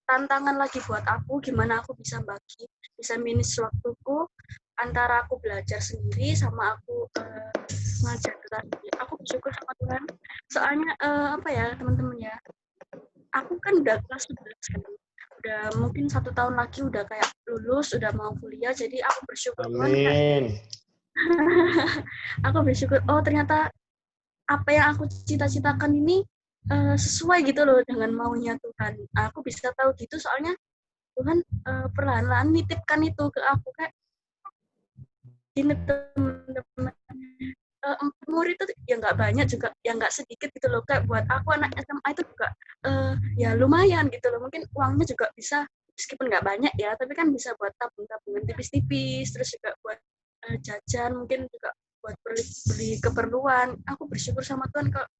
tantangan lagi buat aku, gimana aku bisa manage waktuku antara aku belajar sendiri sama aku ngajar sendiri. Aku bersyukur sama Tuhan, soalnya teman-teman ya, aku kan udah kelas 11 kan, udah mungkin 1 tahun lagi udah kayak lulus, udah mau kuliah, jadi aku bersyukur. Amin. Aku bersyukur, oh ternyata apa yang aku cita-citakan ini sesuai gitu loh dengan maunya Tuhan. Aku bisa tahu gitu soalnya Tuhan perlahan-lahan nitipkan itu ke aku, kayak gini teman-teman. Murid itu ya nggak banyak juga, ya nggak sedikit gitu loh, kayak buat aku anak SMA itu juga ya lumayan gitu loh, mungkin uangnya juga bisa, meskipun nggak banyak ya, tapi kan bisa buat tabungan tipis-tipis, terus juga buat jajan, mungkin juga buat beli keperluan. Aku bersyukur sama Tuhan, kok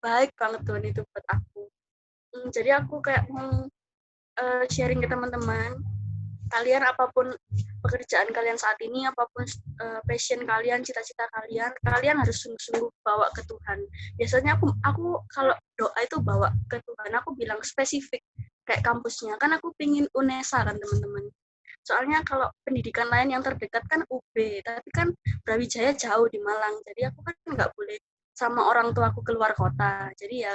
baik banget Tuhan itu buat aku. Jadi aku kayak mau sharing ke teman-teman, kalian apapun pekerjaan kalian saat ini, apapun passion kalian, cita-cita kalian harus sungguh-sungguh bawa ke Tuhan. Biasanya aku kalau doa itu bawa ke Tuhan, aku bilang spesifik kayak kampusnya, kan aku pingin UNESA kan teman-teman. Soalnya kalau pendidikan lain yang terdekat kan UB, tapi kan Brawijaya jauh di Malang. Jadi aku kan nggak boleh sama orang tua aku keluar kota. Jadi ya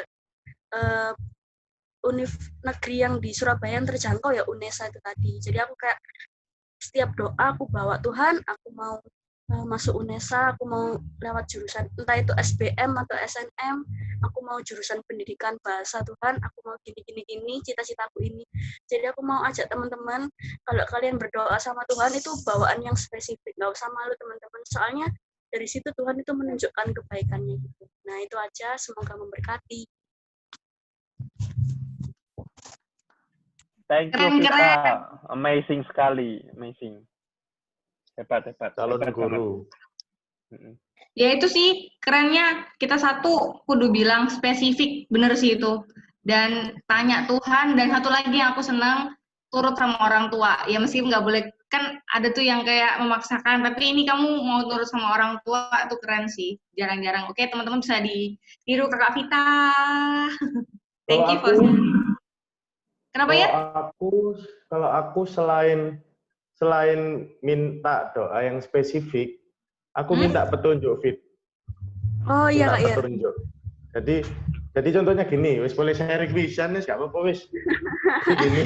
univ negeri yang di Surabaya yang terjangkau ya UNESA itu tadi. Jadi aku kayak setiap doa aku bawa Tuhan, aku mau masuk UNESA, aku mau lewat jurusan entah itu SBM atau SNM, aku mau jurusan pendidikan bahasa Tuhan, aku mau gini, cita-citaku ini. Jadi aku mau ajak teman-teman, kalau kalian berdoa sama Tuhan itu bawaan yang spesifik, nggak usah malu teman-teman, soalnya dari situ Tuhan itu menunjukkan kebaikannya gitu. Nah itu aja, semoga memberkati. Thank you Keren, Vita, keren. amazing sekali, amazing. Hebat. Calon Hebat guru. banget. Ya itu sih kerennya, kita satu kudu bilang spesifik, bener sih itu. Dan tanya Tuhan, dan satu lagi yang aku senang, turut sama orang tua. Ya meskipun nggak boleh, kan ada tuh yang kayak memaksakan, tapi ini kamu mau turut sama orang tua, itu keren sih. Jarang-jarang. Oke, teman-teman bisa ditiru Kakak Vita. Thank you for Kenapa ya? Kalau aku selain minta doa yang spesifik, aku minta petunjuk, Fit. Oh iya Minta Kak ya. petunjuk. Jadi contohnya gini, wis boleh sharing vision nih, gak apa-apa wis. Jadi gini.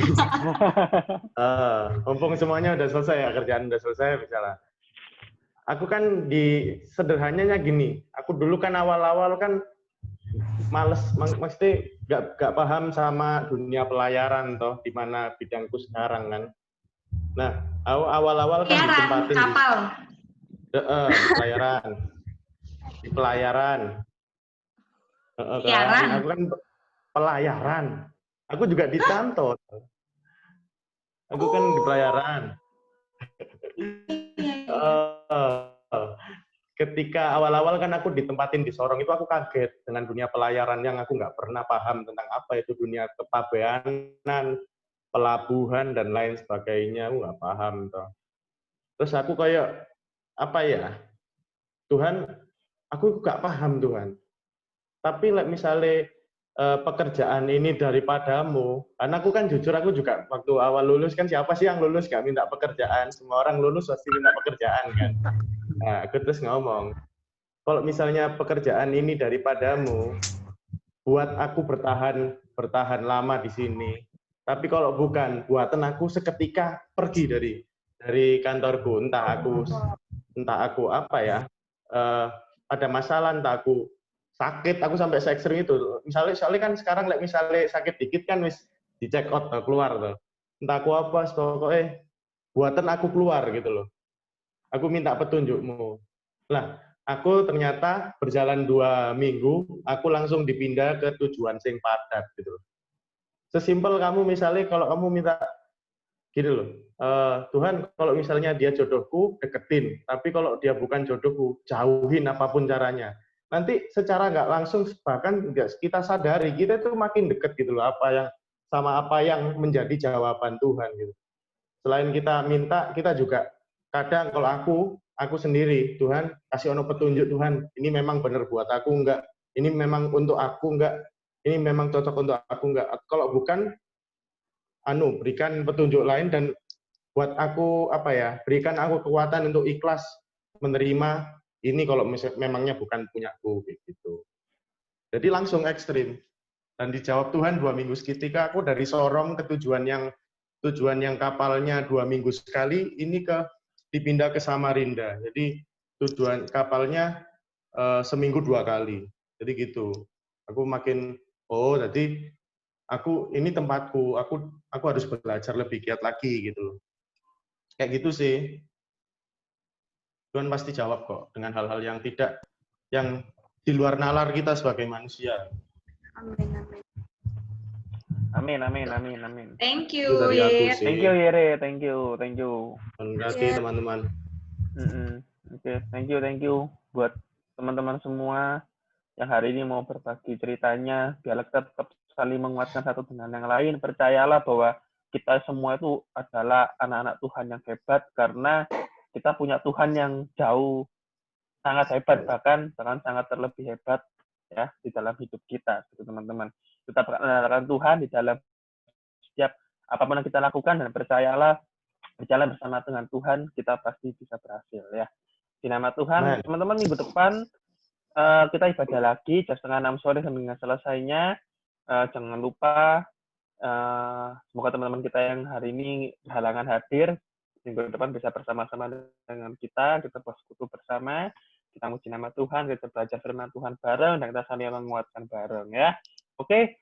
Mumpung semuanya udah selesai ya, kerjaan udah selesai misalnya. Aku kan sederhananya gini, aku dulu kan awal-awal kan males, maksudnya gak paham sama dunia pelayaran toh, di mana bidangku sekarang kan. Nah, awal-awal kan ditempatin kapal. Di pelayaran. Aku kan pelayaran. Aku juga di kantor. Aku kan di pelayaran. Ketika awal-awal kan aku ditempatin di Sorong, itu aku kaget dengan dunia pelayaran yang aku nggak pernah paham tentang apa itu dunia kepabeanan, pelabuhan, dan lain sebagainya. Aku nggak paham. Toh. Terus aku kayak, apa ya, Tuhan, aku nggak paham Tuhan. Tapi misalnya pekerjaan ini daripadamu, karena aku kan jujur, aku juga waktu awal lulus kan siapa sih yang lulus gak minta pekerjaan? Semua orang lulus pasti minta pekerjaan kan. Nah, aku terus ngomong, kalau misalnya pekerjaan ini daripadamu, buat aku bertahan lama di sini. Tapi kalau bukan, buatan aku seketika pergi dari kantorku, entah aku apa ya, ada masalah, entah aku sakit, aku sampai se-ekstrim itu. Misalnya kan sekarang misalnya sakit dikit kan wis di check out keluar tuh. Entah aku apa, pokoknya buatan aku keluar gitu loh. Aku minta petunjukmu. Lah, aku ternyata berjalan 2 minggu, aku langsung dipindah ke tujuan sing padat gitu. Sesimpel kamu misalnya kalau kamu minta gini loh, Tuhan kalau misalnya dia jodohku, deketin. Tapi kalau dia bukan jodohku, jauhin apapun caranya. Nanti secara nggak langsung, bahkan kita sadari, kita itu makin deket gitu loh, apa yang menjadi jawaban Tuhan gitu. Selain kita minta, kita juga kadang kalau aku sendiri, Tuhan kasih ono petunjuk, Tuhan ini memang benar buat aku enggak, ini memang untuk aku enggak, ini memang cocok untuk aku enggak. Kalau bukan, berikan petunjuk lain dan buat aku berikan aku kekuatan untuk ikhlas menerima ini kalau memangnya bukan punyaku gitu. Jadi langsung ekstrim dan dijawab Tuhan 2 minggu seketika. Aku dari Sorong ke tujuan yang kapalnya 2 minggu sekali, ini dipindah ke Samarinda. Jadi tujuan kapalnya seminggu 2 kali. Jadi gitu. Aku makin jadi ini tempatku. Aku harus belajar lebih giat lagi gitu. Kayak gitu sih. Tuhan pasti jawab kok dengan hal-hal yang di luar nalar kita sebagai manusia. Amin. Thank you, Itu dari aku sih. Thank you, Yere. Thank you. Terima kasih, teman-teman. Oke, thank you buat teman-teman semua yang hari ini mau berbagi ceritanya, biar tetap saling menguatkan satu dengan yang lain. Percayalah bahwa kita semua itu adalah anak-anak Tuhan yang hebat, karena kita punya Tuhan yang jauh sangat hebat, bahkan sangat terlebih hebat ya di dalam hidup kita, gitu teman-teman. Kita mengandalkan Tuhan di dalam setiap apapun yang kita lakukan, dan percayalah berjalan bersama dengan Tuhan, kita pasti bisa berhasil ya. Di nama Tuhan, Amen. teman-teman minggu depan kita ibadah lagi jam 5:30 sore sampai dengan selesainya. Jangan lupa semoga teman-teman kita yang hari ini berhalangan hadir minggu depan bisa bersama-sama dengan kita bersekutu bersama, kita muji nama Tuhan, kita belajar firman Tuhan bareng, dan kita saling menguatkan bareng ya. Oke,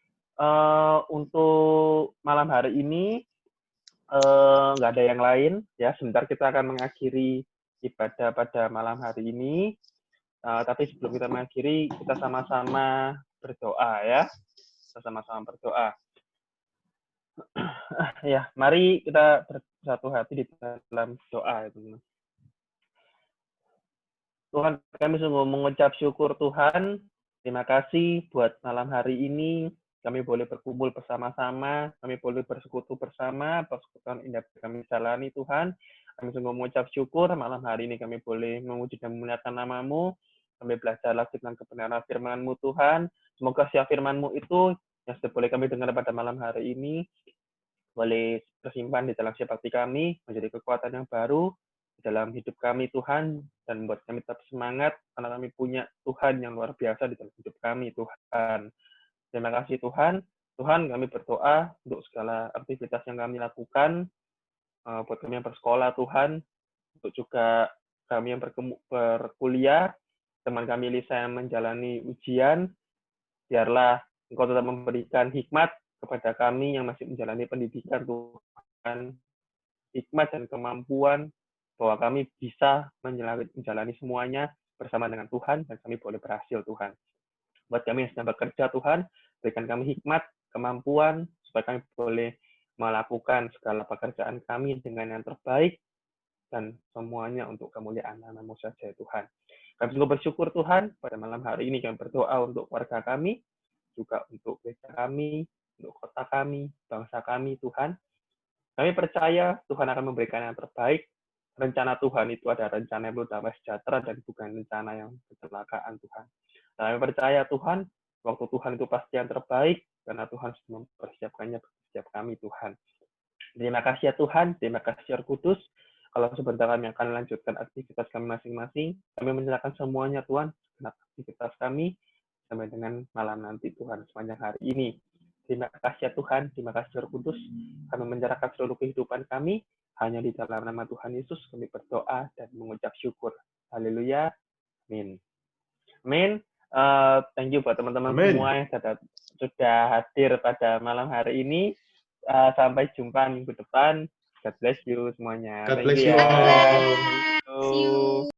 untuk malam hari ini nggak ada yang lain ya. Sebentar kita akan mengakhiri ibadah pada malam hari ini. Tapi sebelum kita mengakhiri, kita sama-sama berdoa ya. Kita sama-sama berdoa. Ya, mari kita bersatu hati di dalam doa. Tuhan, kami sungguh mengucap syukur Tuhan. Terima kasih buat malam hari ini. Kami boleh berkumpul bersama-sama, kami boleh bersekutu bersama, persekutuan indah kami jalani Tuhan. Kami sungguh mengucap syukur malam hari ini kami boleh memuji dan memuliakan nama-Mu. Kami belajar lagi tentang kebenaran firman-Mu Tuhan. Semoga siap firman-Mu itu yang sudah boleh kami dengar pada malam hari ini boleh tersimpan di dalam hati kami, menjadi kekuatan yang baru di dalam hidup kami Tuhan, dan membuat kami tetap semangat karena kami punya Tuhan yang luar biasa di dalam hidup kami Tuhan. Terima kasih Tuhan. Tuhan, kami berdoa untuk segala aktivitas yang kami lakukan, buat kami yang bersekolah Tuhan, untuk juga kami yang berkuliah, teman kami Lisa yang menjalani ujian, biarlah Engkau tetap memberikan hikmat kepada kami yang masih menjalani pendidikan Tuhan, hikmat dan kemampuan bahwa kami bisa menjalani semuanya bersama dengan Tuhan, dan kami boleh berhasil Tuhan. Buat kami yang sedang bekerja Tuhan, berikan kami hikmat, kemampuan, supaya kami boleh melakukan segala pekerjaan kami dengan yang terbaik, dan semuanya untuk kemuliaan nama-Mu saja Tuhan. Kami sungguh bersyukur Tuhan, pada malam hari ini kami berdoa untuk keluarga kami, juga untuk gereja kami, untuk kota kami, bangsa kami Tuhan. Kami percaya Tuhan akan memberikan yang terbaik. Rencana Tuhan itu ada rencana yang damai sejahtera dan bukan rencana yang kecelakaan Tuhan. Dan kami percaya Tuhan, waktu Tuhan itu pasti yang terbaik, karena Tuhan sudah mempersiapkannya bagi setiap kami Tuhan. Terima kasih ya Tuhan, terima kasih Roh Kudus. Kalau sebentar kami akan melanjutkan aktivitas kami masing-masing, kami menyerahkan semuanya Tuhan, segenap aktivitas kami, sampai dengan malam nanti Tuhan, sepanjang hari ini. Terima kasih ya Tuhan, terima kasih Roh Kudus. Kami menyerahkan seluruh kehidupan kami, hanya di dalam nama Tuhan Yesus kami berdoa dan mengucap syukur. Haleluya. Amin. Amin. Thank you buat teman-teman semua yang sudah hadir pada malam hari ini. Sampai jumpa minggu depan. God bless you semuanya. God bless you. Thank you.